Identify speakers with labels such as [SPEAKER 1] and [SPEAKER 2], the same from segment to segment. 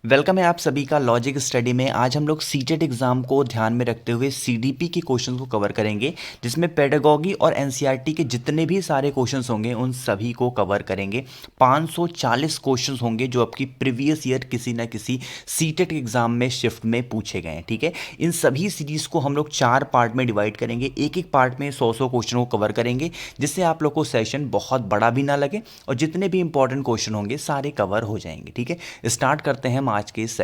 [SPEAKER 1] Welcome है आप सभी का लॉजिक स्टडी में। आज हम लोग सीटेट एग्जाम को ध्यान में रखते हुए सीडीपी के क्वेश्चंस को कवर करेंगे, जिसमें पेडागॉजी और एनसीईआरटी के जितने भी सारे क्वेश्चंस होंगे उन सभी को कवर करेंगे। 540 क्वेश्चंस होंगे जो आपकी प्रीवियस ईयर किसी ना किसी सीटेट एग्जाम में शिफ्ट में पूछे गए हैं। ठीक है, इन सभी सीरीज को हम लोग 4 पार्ट में डिवाइड करेंगे। एक एक पार्ट में 100 क्वेश्चन को कवर करेंगे, जिससे आप लोग को सेशन बहुत बड़ा भी ना लगे और जितने भी इंपॉर्टेंट क्वेश्चन होंगे सारे कवर हो जाएंगे। ठीक है, स्टार्ट करते हैं आज के इस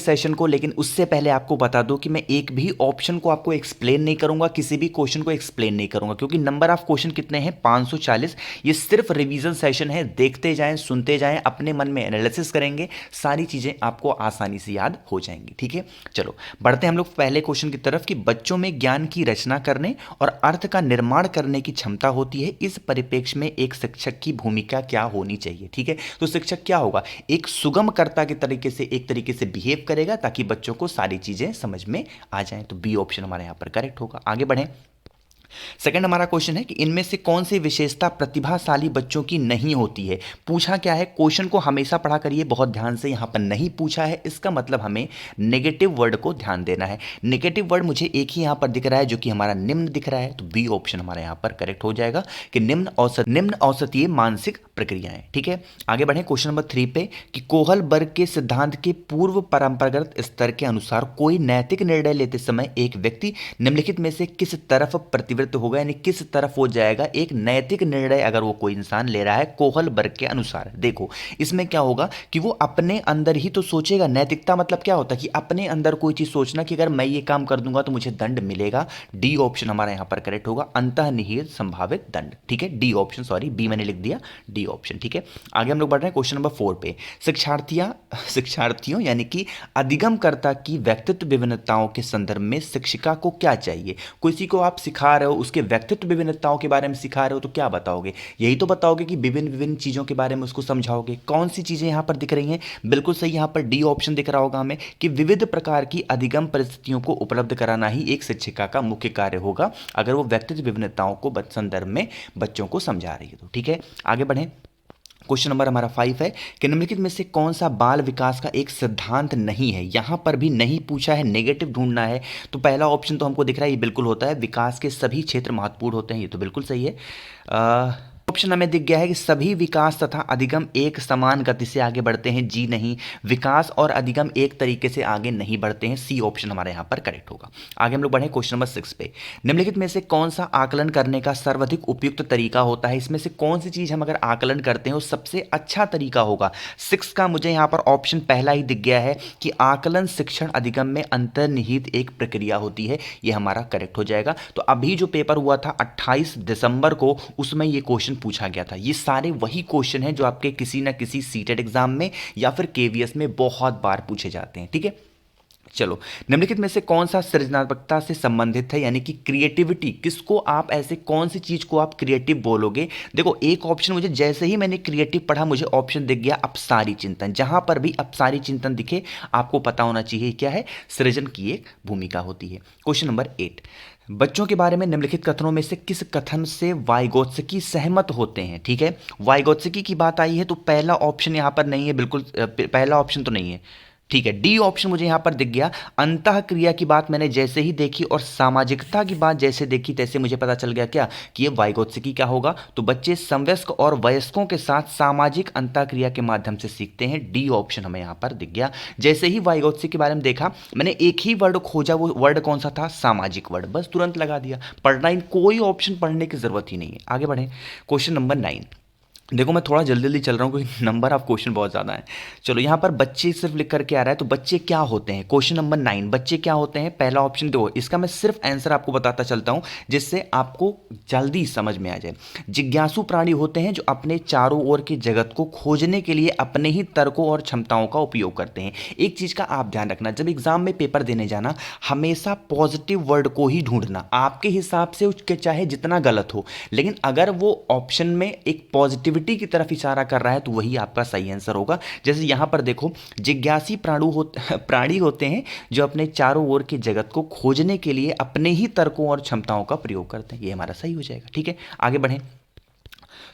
[SPEAKER 1] सेशन को। लेकिन उससे पहले आपको बता दूं कि मैं एक भी ऑप्शन को आपको एक्सप्लेन नहीं करूंगा, किसी भी क्वेश्चन को एक्सप्लेन नहीं करूंगा, क्योंकि नंबर ऑफ क्वेश्चन कितने हैं 540। ये सिर्फ रिवीजन सेशन है, देखते जाएं, सुनते जाएं, अपने मन में एनालिसिस करेंगे, सारी चीजें आपको आसानी से याद हो जाएंगी। ठीक है, चलो बढ़ते हैं हम लोग पहले क्वेश्चन की तरफ कि बच्चों में ज्ञान की रचना करने और अर्थ का निर्माण करने की क्षमता होती है। इस परिप्रेक्ष्य में एक शिक्षक की भूमिका क्या होनी चाहिए। ठीक है, तो शिक्षक क्या होगा, एक सुगम कर्ता के तरीके से एक तरीके से बिहेव करेगा ताकि बच्चों को सारी चीजें समझ में आ जाएं। तो बी ऑप्शन हमारे यहां पर करेक्ट होगा। आगे बढ़ें। सेकंड हमारा क्वेश्चन है कि इनमें से कौन सी विशेषता प्रतिभाशाली बच्चों की नहीं होती है। पूछा क्या है, क्वेश्चन को हमेशा पढ़ा करिए बहुत ध्यान से, यहां पर नहीं पूछा है, इसका मतलब हमें नेगेटिव वर्ड को ध्यान देना है। नेगेटिव वर्ड मुझे एक ही यहां पर दिख रहा है जो कि हमारा निम्न दिख रहा है, तो बी ऑप्शन हमारे यहां पर करेक्ट हो जाएगा कि निम्न औसतीय मानसिक प्रक्रियाएं। ठीक है, आगे बढ़े क्वेश्चन नंबर 3 पे कि कोहलबर्ग के सिद्धांत के पूर्व परंपरागत स्तर के अनुसार कोई नैतिक निर्णय लेते समय एक व्यक्ति निम्नलिखित में से किस तरफ प्रतिवृत्त होगा, यानी किस तरफ हो जाएगा एक नैतिक निर्णय अगर वो कोई इंसान ले रहा है कोहलबर्ग के अनुसार। देखो इसमें क्या होगा कि वो अपने अंदर ही तो सोचेगा। नैतिकता मतलब क्या होता है कि अपने अंदर कोई चीज सोचना कि अगर मैं ये काम कर दूंगा तो मुझे दंड मिलेगा। डी ऑप्शन हमारा यहां पर करेक्ट होगा, अंतर्निहित संभावित दंड। ठीक है, डी ऑप्शन, सॉरी बी मैंने लिख दिया, डी ऑप्शन। ठीक है, आगे हम लोग बढ़ रहे हैं क्वेश्चन नंबर 4 पे। शिक्षार्थियों यानी कि अधिगमकर्ता की व्यक्तित्व विभिन्नताओं के संदर्भ में शिक्षिका को क्या चाहिए। किसी को आप सिखा रहे हो, उसके व्यक्तित्व विभिन्नताओं के बारे में सिखा रहे हो, तो क्या बताओगे, यही तो बताओगे कि विभिन्न विभिन्न चीजों के बारे में उसको समझाओगे। कौन सी चीजें यहां पर दिख रही हैं, बिल्कुल सही, यहां पर डी ऑप्शन दिख रहा होगा हमें कि विविध प्रकार की अधिगम परिस्थितियों को उपलब्ध कराना ही एक शिक्षिका का मुख्य कार्य होगा अगर वो व्यक्तित्व विभिन्नताओं को संदर्भ में बच्चों को समझा रही है तो। ठीक है, आगे बढ़ें। क्वेश्चन नंबर हमारा 5 है कि निम्नलिखित में से कौन सा बाल विकास का एक सिद्धांत नहीं है। यहां पर भी नहीं पूछा है, नेगेटिव ढूंढना है। तो पहला ऑप्शन तो हमको दिख रहा है, ये बिल्कुल होता है, विकास के सभी क्षेत्र महत्वपूर्ण होते हैं, ये तो बिल्कुल सही है। ऑप्शन हमें दिख गया है कि सभी विकास तथा अधिगम एक समान गति से आगे बढ़ते हैं, जी नहीं, विकास और अधिगम एक तरीके से आगे नहीं बढ़ते हैं, सी ऑप्शन हमारे यहां पर करेक्ट होगा। आगे हम लोग बढ़े क्वेश्चन नंबर 6 पे। निम्नलिखित में से कौन सा आकलन करने का सर्वाधिक उपयुक्त तरीका होता है। इसमें से कौन सी चीज हम अगर आकलन करते हैं वो सबसे अच्छा तरीका होगा। 6 का मुझे यहां पर ऑप्शन पहला ही दिख गया है कि आकलन शिक्षण अधिगम में अंतर्निहित एक प्रक्रिया होती है, ये हमारा करेक्ट हो जाएगा। तो अभी जो पेपर हुआ था 28 दिसंबर को, उसमें ये क्वेश्चन पूछा गया था। ये सारे वही क्वेश्चन हैं जो आपके किसी ना किसी सीटेट एग्जाम में या फिर केवीएस में बहुत बार पूछे जाते हैं। ठीक है, चलो निम्नलिखित में से कौन सा सृजनात्मकता से संबंधित है, यानी कि क्रिएटिविटी, किसको आप ऐसे कौन सी चीज को आप क्रिएटिव बोलोगे। देखो एक ऑप्शन मुझे जैसे ही मैंने क्रिएटिव पढ़ा मुझे ऑप्शन दिख गया अपसारी चिंतन। जहां पर भी अपसारी चिंतन दिखे आपको पता होना चाहिए क्या है, सृजन की एक भूमिका होती है। क्वेश्चन नंबर 8, बच्चों के बारे में निम्नलिखित कथनों में से किस कथन से वाइगोत्स्की सहमत होते हैं। ठीक है, वाइगोत्स्की की बात आई है तो पहला ऑप्शन यहां पर नहीं है, बिल्कुल पहला ऑप्शन तो नहीं है। ठीक है, डी ऑप्शन मुझे यहां पर दिख गया। अंतः क्रिया की बात मैंने जैसे ही देखी और सामाजिकता की बात जैसे देखी तैसे मुझे पता चल गया क्या कि ये वाइगोत्स्की क्या होगा। तो बच्चे समवयस्क और वयस्कों के साथ सामाजिक अंतः क्रिया के माध्यम से सीखते हैं, डी ऑप्शन हमें यहां पर दिख गया। जैसे ही वाइगोत्स्की के बारे में देखा मैंने एक ही वर्ड खोजा, वो वर्ड कौन सा था, सामाजिक वर्ड, बस तुरंत लगा दिया। पढ़ना, कोई ऑप्शन पढ़ने की जरूरत ही नहीं है। आगे बढ़े क्वेश्चन नंबर 9। देखो मैं थोड़ा जल्दी जल्दी चल रहा हूँ क्योंकि नंबर ऑफ क्वेश्चन बहुत ज़्यादा है। चलो यहाँ पर बच्चे सिर्फ लिख करके आ रहा है, तो बच्चे क्या होते हैं। क्वेश्चन नंबर 9, बच्चे क्या होते हैं, पहला ऑप्शन दो, इसका मैं सिर्फ आंसर आपको बताता चलता हूँ जिससे आपको जल्दी समझ में आ जाए। जिज्ञासु प्राणी होते हैं जो अपने चारों ओर के जगत को खोजने के लिए अपने ही तर्कों और क्षमताओं का उपयोग करते हैं। एक चीज़ का आप ध्यान रखना, जब एग्जाम में पेपर देने जाना हमेशा पॉजिटिव वर्ड को ही ढूंढना, आपके हिसाब से उसके चाहे जितना गलत हो, लेकिन अगर वो ऑप्शन में एक पॉजिटिव की तरफ इशारा कर रहा है तो वही आपका सही आंसर होगा। जैसे यहां पर देखो, जिज्ञासी प्राणी होते हैं जो अपने चारों ओर के जगत को खोजने के लिए अपने ही तर्कों और क्षमताओं का प्रयोग करते हैं, ये हमारा सही हो जाएगा। ठीक है, आगे बढ़ें।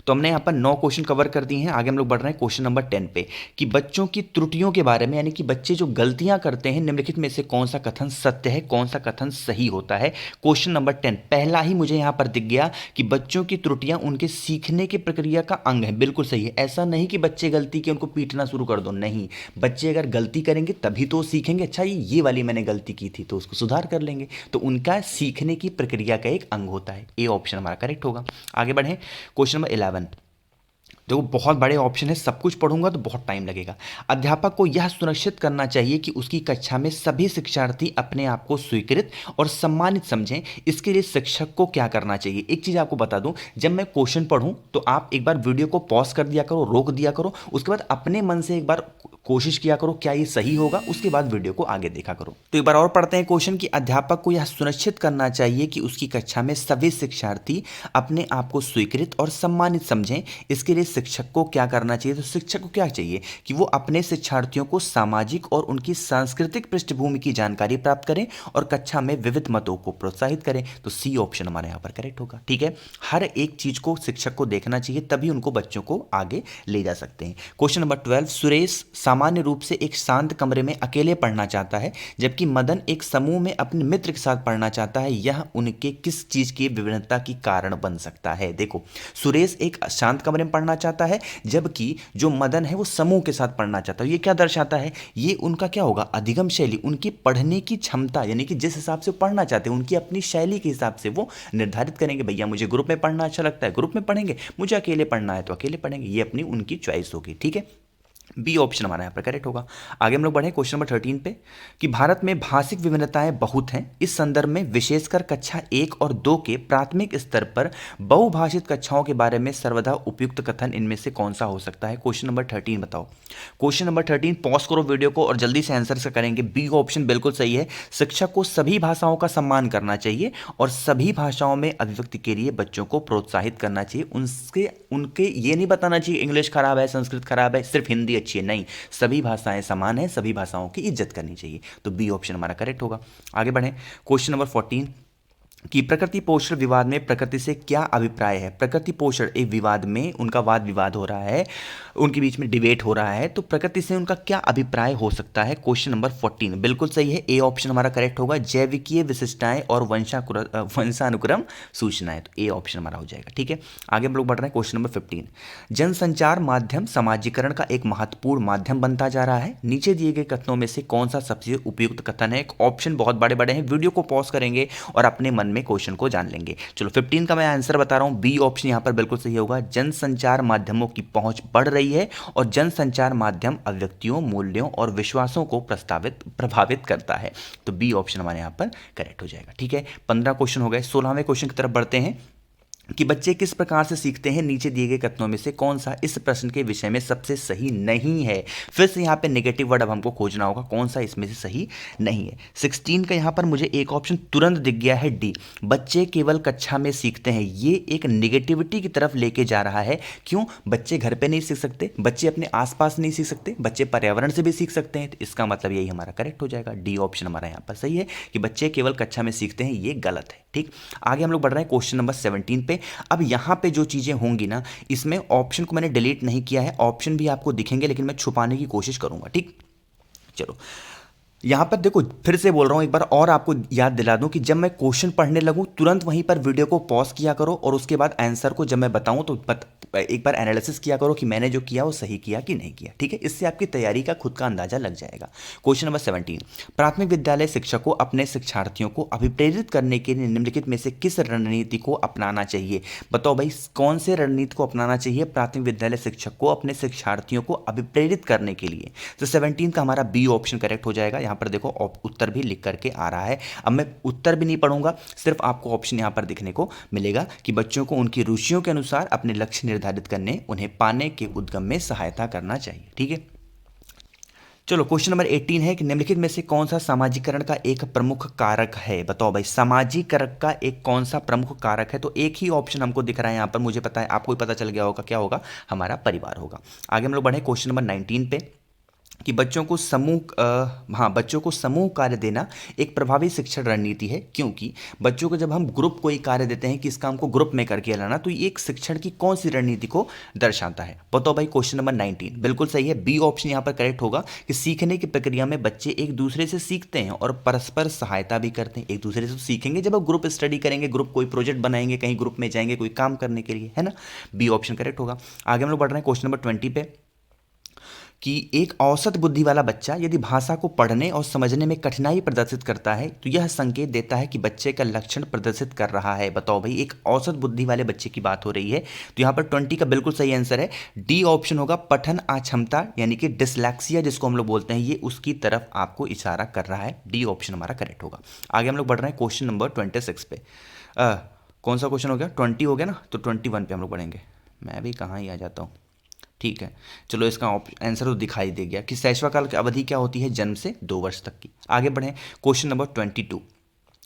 [SPEAKER 1] तो हमने यहाँ पर 9 क्वेश्चन कवर कर दिए हैं। आगे हम लोग बढ़ रहे हैं क्वेश्चन नंबर 10 पे कि बच्चों की त्रुटियों के बारे में, यानी कि बच्चे जो गलतियां करते हैं निम्नलिखित में से कौन सा कथन सत्य है, कौन सा कथन सही होता है। क्वेश्चन नंबर 10 पहला ही मुझे यहाँ पर दिख गया कि बच्चों की त्रुटियां उनके सीखने की प्रक्रिया का अंग है। बिल्कुल सही है। ऐसा नहीं कि बच्चे गलती के उनको पीटना शुरू कर दो, नहीं, बच्चे अगर गलती करेंगे तभी तो सीखेंगे। अच्छा ये वाली मैंने गलती की थी तो उसको सुधार कर लेंगे, तो उनका सीखने की प्रक्रिया का एक अंग होता है। ए ऑप्शन हमारा करेक्ट होगा। आगे बढ़ें क्वेश्चन नंबर 11। देखो बहुत बड़े ऑप्शन है, सब कुछ पढ़ूंगा तो बहुत टाइम लगेगा। अध्यापक को यह सुनिश्चित करना चाहिए कि उसकी कक्षा में सभी शिक्षार्थी अपने आप को स्वीकृत और सम्मानित समझें। इसके लिए शिक्षक को क्या करना चाहिए। एक चीज़ आपको बता दूं, जब मैं क्वेश्चन पढ़ूं तो आप एक बार वीडियो को पॉज कर दिया करो, रोक दिया करो, उसके बाद अपने मन से एक बार कोशिश किया करो क्या ये सही होगा, उसके बाद वीडियो को आगे देखा करो। तो एक बार और पढ़ते हैं क्वेश्चन कि अध्यापक को यह सुनिश्चित करना चाहिए कि उसकी कक्षा में सभी शिक्षार्थी अपने आप को स्वीकृत और सम्मानित समझें। इसके लिए शिक्षक को क्या करना चाहिए। तो शिक्षक को क्या चाहिए कि वो अपने शिक्षार्थियों को सामाजिक और उनकी सांस्कृतिक पृष्ठभूमि की जानकारी प्राप्त करें और कक्षा में विविध मतों को प्रोत्साहित करें। तो सी ऑप्शन हमारे यहाँ पर करेक्ट होगा। ठीक है, हर एक चीज को शिक्षक को देखना चाहिए, तभी उनको बच्चों को आगे ले जा सकते हैं। क्वेश्चन नंबर 12 सुरेश सामान्य रूप से एक शांत कमरे में अकेले पढ़ना चाहता है, जबकि मदन एक समूह में अपने मित्र के साथ पढ़ना चाहता है। यह उनके किस चीज की विभिन्नता की कारण बन सकता है। देखो, सुरेश एक शांत कमरे में पढ़ना चाहता है, जबकि जो मदन है वो समूह के साथ पढ़ना चाहता है। ये क्या दर्शाता है, ये उनका क्या होगा, अधिगम शैली, उनकी पढ़ने की क्षमता, यानी कि जिस हिसाब से पढ़ना चाहते हैं उनकी अपनी शैली के हिसाब से वो निर्धारित करेंगे। भैया मुझे ग्रुप में पढ़ना अच्छा लगता है, ग्रुप में पढ़ेंगे, मुझे अकेले पढ़ना है तो अकेले पढ़ेंगे। ये अपनी उनकी चॉइस होगी। ठीक है, बी ऑप्शन हमारा यहाँ पर करेक्ट होगा। आगे हम लोग बढ़े क्वेश्चन नंबर 13 पे कि भारत में भाषिक विभिन्नताएं बहुत हैं। इस संदर्भ में विशेषकर कक्षा 1 और 2 के प्राथमिक स्तर पर बहुभाषित कक्षाओं के बारे में सर्वदा उपयुक्त कथन इनमें से कौन सा हो सकता है। क्वेश्चन नंबर 13 बताओ। क्वेश्चन नंबर 13 पॉज करो वीडियो को और जल्दी से आंसर से करेंगे। बी ऑप्शन बिल्कुल सही है। शिक्षक को सभी भाषाओं का सम्मान करना चाहिए और सभी भाषाओं में अभिव्यक्ति के लिए बच्चों को प्रोत्साहित करना चाहिए। उनके ये नहीं बताना चाहिए इंग्लिश खराब है, संस्कृत खराब है, सिर्फ हिंदी अच्छी है, नहीं, सभी भाषाएं समान है, सभी भाषाओं की इज्जत करनी चाहिए। तो बी ऑप्शन हमारा करेक्ट होगा। आगे बढ़ें क्वेश्चन नंबर 14 कि प्रकृति पोषण विवाद में प्रकृति से क्या अभिप्राय है। प्रकृति पोषण एक विवाद में उनका वाद विवाद हो रहा है, उनके बीच में डिबेट हो रहा है, तो प्रकृति से उनका क्या अभिप्राय हो सकता है। क्वेश्चन नंबर 14 बिल्कुल सही है। ए ऑप्शन हमारा करेक्ट होगा। जैविकीय विशिष्टताएं और वंशानुक्रम सूचनाएं, तो ए ऑप्शन हमारा हो जाएगा। ठीक है, आगे हम लोग बढ़ रहे हैं क्वेश्चन नंबर 15 जनसंचार माध्यम समाजीकरण का एक महत्वपूर्ण माध्यम बनता जा रहा है। नीचे दिए गए कथनों में से कौन सा सबसे उपयुक्त कथन है। ऑप्शन बहुत बड़े बड़े हैं, वीडियो को पॉज करेंगे और अपने मन में क्वेश्चन को जान लेंगे। चलो 15 का मैं आंसर बता रहा हूं। बी ऑप्शन यहां पर बिल्कुल सही होगा। जनसंचार माध्यमों की पहुंच बढ़ रही है और जनसंचार माध्यम अभिव्यक्तियों, मूल्यों और विश्वासों को प्रभावित करता है। तो बी ऑप्शन हमारे यहां पर करेक्ट हो जाएगा। ठीक है, 15 क्वेश्चन हो गए। 16वें क्वेश्चन की तरफ बढ़ते हैं कि बच्चे किस प्रकार से सीखते हैं। नीचे दिए गए कथनों में से कौन सा इस प्रश्न के विषय में सबसे सही नहीं है। फिर से यहाँ पे नेगेटिव वर्ड अब हमको खोजना होगा, कौन सा इसमें से सही नहीं है। 16 का यहाँ पर मुझे एक ऑप्शन तुरंत दिख गया है, डी, बच्चे केवल कक्षा में सीखते हैं। ये एक नेगेटिविटी की तरफ लेके जा रहा है। क्यों, बच्चे घर पे नहीं सीख सकते, बच्चे अपने आसपास नहीं सीख सकते, बच्चे पर्यावरण से भी सीख सकते हैं। तो इसका मतलब यही हमारा करेक्ट हो जाएगा। डी ऑप्शन हमारा यहाँ पर सही है कि बच्चे केवल कक्षा में सीखते हैं, ये गलत है। ठीक, आगे हम लोग बढ़ रहे हैं क्वेश्चन नंबर 17 पे। अब यहां पे जो चीजें होंगी ना, इसमें ऑप्शन को मैंने डिलीट नहीं किया है, ऑप्शन भी आपको दिखेंगे लेकिन मैं छुपाने की कोशिश करूंगा। ठीक, चलो यहां पर देखो, फिर से बोल रहा हूं, एक बार और आपको याद दिला दूं कि जब मैं क्वेश्चन पढ़ने लगूं तुरंत वहीं पर वीडियो को पॉज किया करो और उसके बाद आंसर को जब मैं बताऊं तो एक बार एनालिसिस किया करो कि मैंने जो किया वो सही किया कि नहीं किया। ठीक है, इससे आपकी तैयारी का खुद का अंदाजा लग जाएगा। क्वेश्चन नंबर 17 प्राथमिक विद्यालय शिक्षक को अपने शिक्षार्थियों को अभिप्रेरित करने के लिए निम्नलिखित में से किस रणनीति को अपनाना चाहिए। बताओ भाई, कौन से रणनीति को अपनाना चाहिए प्राथमिक विद्यालय शिक्षक को अपने शिक्षार्थियों को अभिप्रेरित करने के लिए। तो 17 का हमारा बी ऑप्शन करेक्ट हो जाएगा। यहाँ पर देखो उत्तर भी लिख करके आ रहा है। अब मैं उत्तर भी नहीं पढ़ूंगा, सिर्फ आपको ऑप्शन यहाँ पर दिखने को मिलेगा कि बच्चों को उनकी रुचियों के अनुसार अपने लक्ष्य निर्धारित करने, उन्हें पाने के उद्गम में सहायता करना चाहिए। ठीक है, चलो क्वेश्चन नंबर 18 है कि निम्नलिखित में से कौन सा सामाजिकरण का एक प्रमुख कारक है। बताओ भाई, सामाजिकरण का एक कौन सा प्रमुख कारक है। तो एक ही ऑप्शन हमको दिख रहा है यहाँ पर, मुझे पता है, आपको भी पता चल गया होगा, क्या होगा, हमारा परिवार होगा। आगे हम लोग बढ़े क्वेश्चन नंबर 19 पे कि बच्चों को समूह कार्य देना एक प्रभावी शिक्षण रणनीति है, क्योंकि बच्चों को जब हम ग्रुप कोई कार्य देते हैं कि इस काम को ग्रुप में करके लाना, तो ये एक शिक्षण की कौन सी रणनीति को दर्शाता है? बताओ भाई। क्वेश्चन नंबर 19 बिल्कुल सही है, बी ऑप्शन यहाँ पर करेक्ट होगा कि सीखने की प्रक्रिया में बच्चे एक दूसरे से सीखते हैं और परस्पर सहायता भी करते हैं। एक दूसरे से सीखेंगे जब आप ग्रुप स्टडी करेंगे, ग्रुप कोई प्रोजेक्ट बनाएंगे, कहीं ग्रुप में जाएंगे कोई काम करने के लिए, है ना। बी ऑप्शन करेक्ट होगा। आगे हम लोग बढ़ रहे हैं क्वेश्चन नंबर 20 पे, कि एक औसत बुद्धि वाला बच्चा यदि भाषा को पढ़ने और समझने में कठिनाई प्रदर्शित करता है तो यह संकेत देता है कि बच्चे का लक्षण प्रदर्शित कर रहा है। बताओ भाई, एक औसत बुद्धि वाले बच्चे की बात हो रही है, तो यहाँ पर 20 का बिल्कुल सही आंसर है, डी ऑप्शन होगा, पठन अक्षमता यानी कि डिसलैक्सिया जिसको हम लोग बोलते हैं, ये उसकी तरफ आपको इशारा कर रहा है। डी ऑप्शन हमारा करेक्ट होगा। आगे हम लोग बढ़ रहे हैं क्वेश्चन नंबर 26 पे। कौन सा क्वेश्चन हो गया? 20 हो गया ना, तो 21 पे हम लोग बढ़ेंगे। मैं भी कहाँ ही आ जाता हूँ। ठीक है, चलो इसका आंसर तो दिखाई दे गया कि शैशवाकाल की अवधि क्या होती है? जन्म से 2 वर्ष तक की। आगे बढ़ें क्वेश्चन नंबर 22।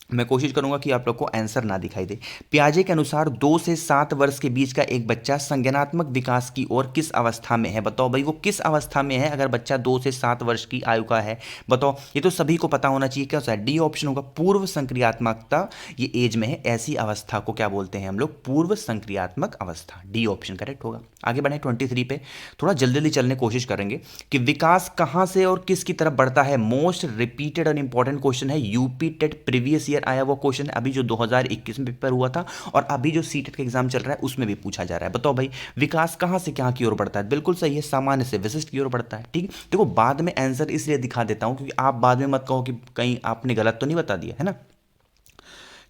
[SPEAKER 1] मैं कोशिश करूंगा कि आप लोग को आंसर ना दिखाई दे। पियाजे के अनुसार 2 से 7 वर्ष के बीच का एक बच्चा संज्ञानात्मक विकास की ओर किस अवस्था में है? बताओ भाई, वो किस अवस्था में है अगर बच्चा 2 से 7 वर्ष की आयु का है? बताओ, ये तो सभी को पता होना चाहिए। क्या होता है? डी ऑप्शन होगा, पूर्व संक्रियात्मकता ये एज में है, ऐसी अवस्था को क्या बोलते हैं हम लोग? पूर्व संक्रियात्मक अवस्था। डी ऑप्शन करेक्ट होगा। आगे बढ़े 23 पे, थोड़ा जल्दी जल्दी चलने की कोशिश करेंगे कि विकास कहाँ से और किसकी तरफ बढ़ता है। मोस्ट रिपीटेड और इंपॉर्टेंट क्वेश्चन है, यूपी टेट प्रीवियस ईयर आया वो क्वेश्चन है, अभी जो 2021 में पेपर हुआ था और अभी जो सीटेट का एग्जाम चल रहा है उसमें भी पूछा जा रहा है। बताओ भाई, विकास कहाँ से कहाँ की ओर बढ़ता है? बिल्कुल सही है, सामान्य से विशिष्ट की ओर बढ़ता है। ठीक, देखो बाद में आंसर इसलिए दिखा देता हूं क्योंकि आप बाद में मत कहो कि कहीं आपने गलत तो नहीं बता दिया, है ना।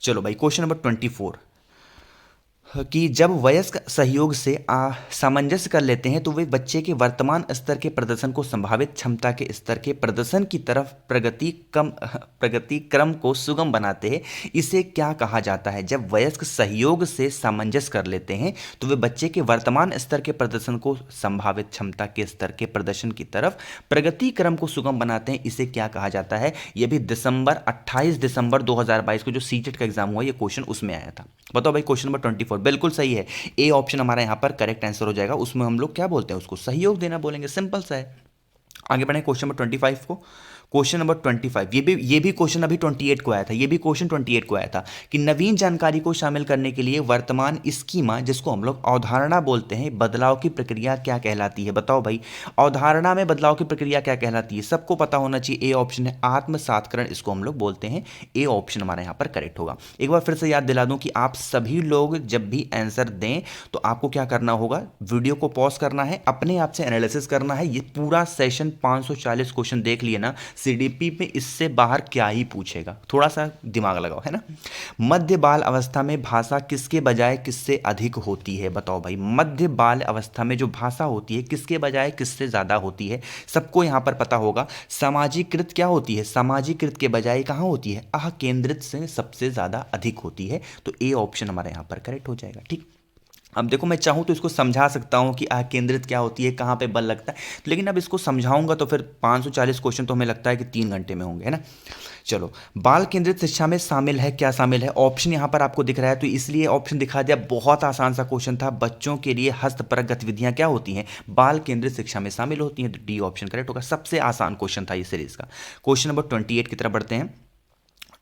[SPEAKER 1] चलो भाई, क्वेश्चन नंबर 24, कि जब वयस्क सहयोग से सामंजस्य कर लेते हैं तो वे बच्चे के वर्तमान स्तर के प्रदर्शन को संभावित क्षमता के स्तर के प्रदर्शन की तरफ प्रगति क्रम को सुगम बनाते हैं। इसे क्या कहा जाता है? जब वयस्क सहयोग से सामंजस्य कर लेते हैं तो वे बच्चे के वर्तमान स्तर के प्रदर्शन को संभावित क्षमता के स्तर के प्रदर्शन की तरफ प्रगति क्रम को सुगम बनाते हैं। इसे क्या कहा जाता है? यह भी 28 दिसंबर 2022 को जो सीटेट का एग्जाम हुआ, ये क्वेश्चन उसमें आया था। बताओ भाई, क्वेश्चन नंबर 24 बिल्कुल सही है, ए ऑप्शन हमारा यहां पर करेक्ट आंसर हो जाएगा। उसमें हम लोग क्या बोलते हैं? उसको सहयोग देना बोलेंगे, सिंपल सा है। आगे बढ़े क्वेश्चन नंबर 25 को। क्वेश्चन नंबर 25, ये भी क्वेश्चन अभी 28 को आया था, ये भी क्वेश्चन 28 को आया था कि नवीन जानकारी को शामिल करने के लिए वर्तमान स्कीमा जिसको हम लोग अवधारणा बोलते हैं, बदलाव की प्रक्रिया क्या कहलाती है? बताओ भाई, अवधारणा में बदलाव की प्रक्रिया क्या कहलाती है? सबको पता होना चाहिए। ए ऑप्शन है आत्मसात्करण, इसको हम लोग बोलते हैं। ए ऑप्शन हमारे यहाँ पर करेक्ट होगा। एक बार फिर से याद दिला दूं कि आप सभी लोग जब भी आंसर दें तो आपको क्या करना होगा? वीडियो को पॉज करना है, अपने आप से एनालिसिस करना है। ये पूरा सेशन 540 क्वेश्चन देख लिए ना, सीडीपी में इससे बाहर क्या ही पूछेगा, थोड़ा सा दिमाग लगाओ, है ना। मध्य बाल अवस्था में भाषा किसके बजाय किससे अधिक होती है? बताओ भाई, मध्य बाल अवस्था में जो भाषा होती है किसके बजाय किससे ज्यादा होती है? सबको यहां पर पता होगा। सामाजिकृत क्या होती है? सामाजिकृत के बजाय कहां होती है? केंद्रित से सबसे ज्यादा अधिक होती है। तो ए ऑप्शन हमारे यहां पर करेक्ट हो जाएगा। ठीक, अब देखो मैं चाहूँ तो इसको समझा सकता हूँ कि केंद्रित क्या होती है, कहाँ पे बल लगता है, लेकिन अब इसको समझाऊंगा तो फिर 540 क्वेश्चन तो हमें लगता है कि 3 घंटे में होंगे, है ना। चलो, बाल केंद्रित शिक्षा में शामिल है, क्या शामिल है? ऑप्शन यहाँ पर आपको दिख रहा है तो इसलिए ऑप्शन दिखा दिया। बहुत आसान सा क्वेश्चन था, बच्चों के लिए हस्तपरक गतिविधियाँ क्या होती हैं? बाल केंद्रित शिक्षा में शामिल होती हैं। तो डी ऑप्शन करेक्ट होगा। सबसे आसान क्वेश्चन था ये सीरीज का। क्वेश्चन नंबर 28 की तरफ बढ़ते हैं।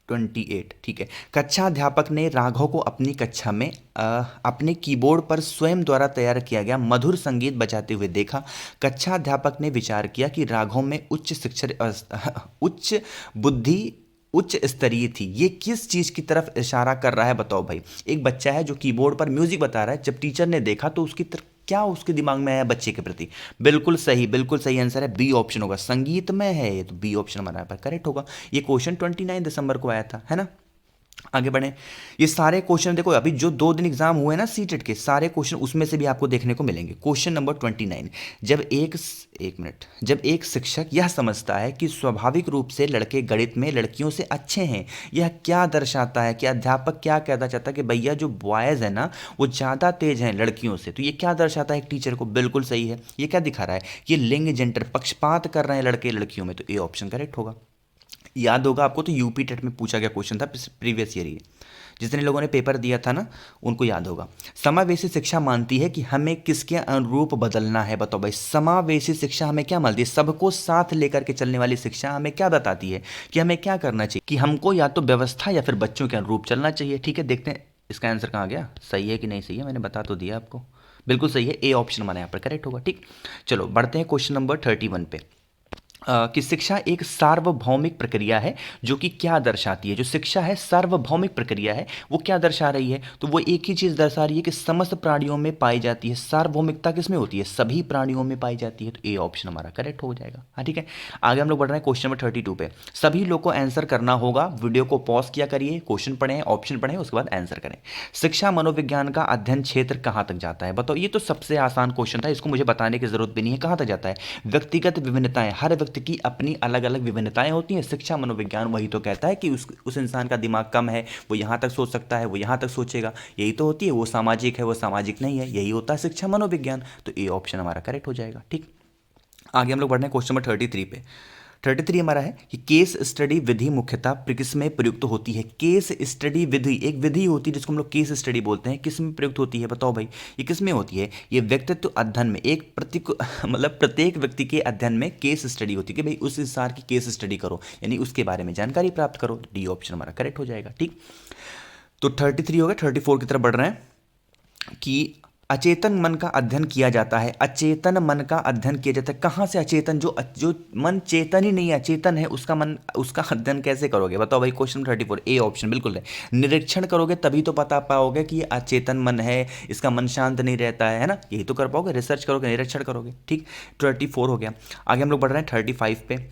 [SPEAKER 1] 28, ठीक है। कक्षा अध्यापक ने राघव को अपनी कक्षा में अपने कीबोर्ड पर स्वयं द्वारा तैयार किया गया मधुर संगीत बजाते हुए देखा। कक्षा अध्यापक ने विचार किया कि राघव में उच्च बुद्धि उच्च स्तरीय थी। ये किस चीज की तरफ इशारा कर रहा है? बताओ भाई, एक बच्चा है जो कीबोर्ड पर म्यूजिक बता रहा है, जब टीचर ने देखा तो उसकी तरफ क्या उसके दिमाग में आया बच्चे के प्रति? बिल्कुल सही, बिल्कुल सही आंसर है, बी ऑप्शन होगा, संगीत में है ये, तो बी ऑप्शन हमारा पर करेक्ट होगा। ये क्वेश्चन 29 दिसंबर को आया था, है ना। आगे बढ़े, ये सारे क्वेश्चन देखो, अभी जो 2 दिन एग्जाम हुए ना सीटेट के, सारे क्वेश्चन उसमें से भी आपको देखने को मिलेंगे। क्वेश्चन नंबर 29, जब एक शिक्षक यह समझता है कि स्वाभाविक रूप से लड़के गणित में लड़कियों से अच्छे हैं, यह क्या दर्शाता है? कि अध्यापक क्या कहना चाहता है कि भैया जो बॉयज है ना वो ज़्यादा तेज हैं लड़कियों से, तो ये क्या दर्शाता है एक टीचर को? बिल्कुल सही है। ये क्या दिखा रहा है? ये लिंग जेंडर पक्षपात कर रहे हैं लड़के लड़कियों में, तो ए ऑप्शन करेक्ट होगा। याद होगा आपको, तो यूपी टेट में पूछा गया क्वेश्चन था प्रीवियस ईयर ये। जितने लोगों ने पेपर दिया था ना उनको याद होगा। समावेशी शिक्षा मानती है कि हमें किसके अनुरूप बदलना है। बताओ भाई, समावेशी शिक्षा हमें क्या मानती है? सबको साथ लेकर के चलने वाली शिक्षा हमें क्या बताती है कि हमें क्या करना चाहिए, कि हमको या तो व्यवस्था या फिर बच्चों के अनुरूप चलना चाहिए। ठीक है, देखते हैं इसका आंसर कहाँ गया, सही है कि नहीं सही है, मैंने बता तो दिया आपको। बिल्कुल सही है, ए ऑप्शन हमारे यहाँ पर करेक्ट होगा। ठीक, चलो बढ़ते हैं क्वेश्चन नंबर 31 पे। कि शिक्षा एक सार्वभौमिक प्रक्रिया है जो कि क्या दर्शाती है। जो शिक्षा है सार्वभौमिक प्रक्रिया है, वो क्या दर्शा रही है? तो वो एक ही चीज़ दर्शा रही है कि समस्त प्राणियों में पाई जाती है। सार्वभौमिकता किसमें होती है? सभी प्राणियों में पाई जाती है। तो ए ऑप्शन हमारा करेक्ट हो जाएगा। हाँ ठीक है, आगे हम लोग बढ़ रहे हैं क्वेश्चन नंबर 32 पे। सभी लोग को आंसर करना होगा, वीडियो को पॉज किया करिए, क्वेश्चन पढ़ें, ऑप्शन पढ़ें, उसके बाद आंसर करें। शिक्षा मनोविज्ञान का अध्ययन क्षेत्र कहाँ तक जाता है? बताओ, ये तो सबसे आसान क्वेश्चन था, इसको मुझे बताने की जरूरत भी नहीं है। कहाँ तक जाता है? व्यक्तिगत विभिन्नताएं, हर व्यक्ति की अपनी अलग अलग विभिन्नताएं होती हैं। शिक्षा मनोविज्ञान वही तो कहता है कि उस इंसान का दिमाग कम है, वो यहाँ तक सोच सकता है, वो यहाँ तक सोचेगा, यही तो होती है। वो सामाजिक है, वो सामाजिक नहीं है, यही होता है शिक्षा मनोविज्ञान। तो ए ऑप्शन हमारा करेक्ट हो जाएगा। ठीक, आगे हम लोग बढ़ने हैं क्वेश्चन नंबर 33 पे। 33 हमारा है कि केस स्टडी विधि मुख्यतः किस में प्रयुक्त होती है? केस स्टडी विधि एक विधि होती है जिसको हम लोग केस स्टडी बोलते हैं, किस में प्रयुक्त होती है? बताओ भाई, ये किस में होती है? ये व्यक्तित्व अध्ययन में, एक मतलब प्रत्येक व्यक्ति के अध्ययन में केस स्टडी होती है कि भाई उस इंसान की केस स्टडी करो, यानी उसके बारे में जानकारी प्राप्त करो। डी ऑप्शन हमारा करेक्ट हो जाएगा। ठीक, तो 33 हो गया, 34 की तरफ बढ़ रहे हैं कि अचेतन मन का अध्ययन किया जाता है। अचेतन मन का अध्ययन किया जाता है। कहाँ से अचेतन? जो मन चेतन ही नहीं है, अचेतन है, उसका मन, उसका अध्ययन कैसे करोगे? बताओ भाई, क्वेश्चन 34 ए ऑप्शन बिल्कुल है। निरीक्षण करोगे तभी तो पता पाओगे कि ये अचेतन मन है, इसका मन शांत नहीं रहता है ना, यही तो कर पाओगे, रिसर्च करोगे, निरीक्षण करोगे। ठीक, 34 हो गया। आगे हम लोग बढ़ रहे हैं 35 पे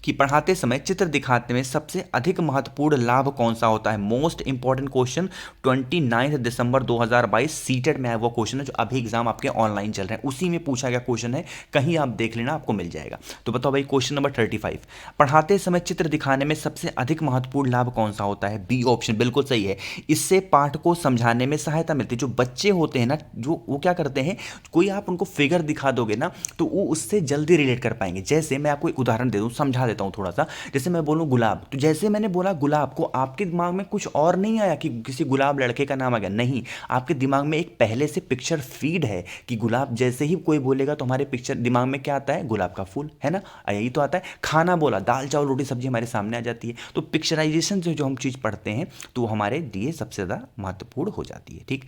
[SPEAKER 1] कि पढ़ाते समय चित्र दिखाने में सबसे अधिक महत्वपूर्ण लाभ कौन सा होता है? मोस्ट इंपॉर्टेंट क्वेश्चन, 29 दिसंबर 2022 सीटेट में आया वो क्वेश्चन है, जो अभी एग्जाम आपके ऑनलाइन चल रहे हैं, उसी में पूछा गया क्वेश्चन है, कहीं आप देख लेना, आपको मिल जाएगा। तो बताओ भाई, क्वेश्चन नंबर 35, पढ़ाते समय चित्र दिखाने में सबसे अधिक महत्वपूर्ण लाभ कौन सा होता है? बी ऑप्शन बिल्कुल सही है। इससे पाठ को समझाने में सहायता मिलती है। जो बच्चे होते हैं ना, जो वो क्या करते हैं, कोई आप उनको फिगर दिखा दोगे ना तो वो उससे जल्दी रिलेट कर पाएंगे। जैसे मैं आपको एक उदाहरण दे दूं, समझा देता हूं थोड़ा सा। जैसे मैं बोलूं गुलाब, तो जैसे मैंने बोला गुलाब, को आपके दिमाग में कुछ और नहीं आया कि किसी गुलाब लड़के का नाम आ गया, नहीं, आपके दिमाग में एक पहले से पिक्चर फीड है कि गुलाब, जैसे ही कोई बोलेगा तो हमारे पिक्चर दिमाग में क्या आता है? गुलाब का फूल, है ना, यही तो आता है। खाना बोला, दाल चावल रोटी सब्जी हमारे सामने आ जाती है। तो पिक्चराइजेशन से जो हम चीज़ पढ़ते हैं तो हमारे लिए सबसे ज़्यादा महत्वपूर्ण हो जाती है। ठीक,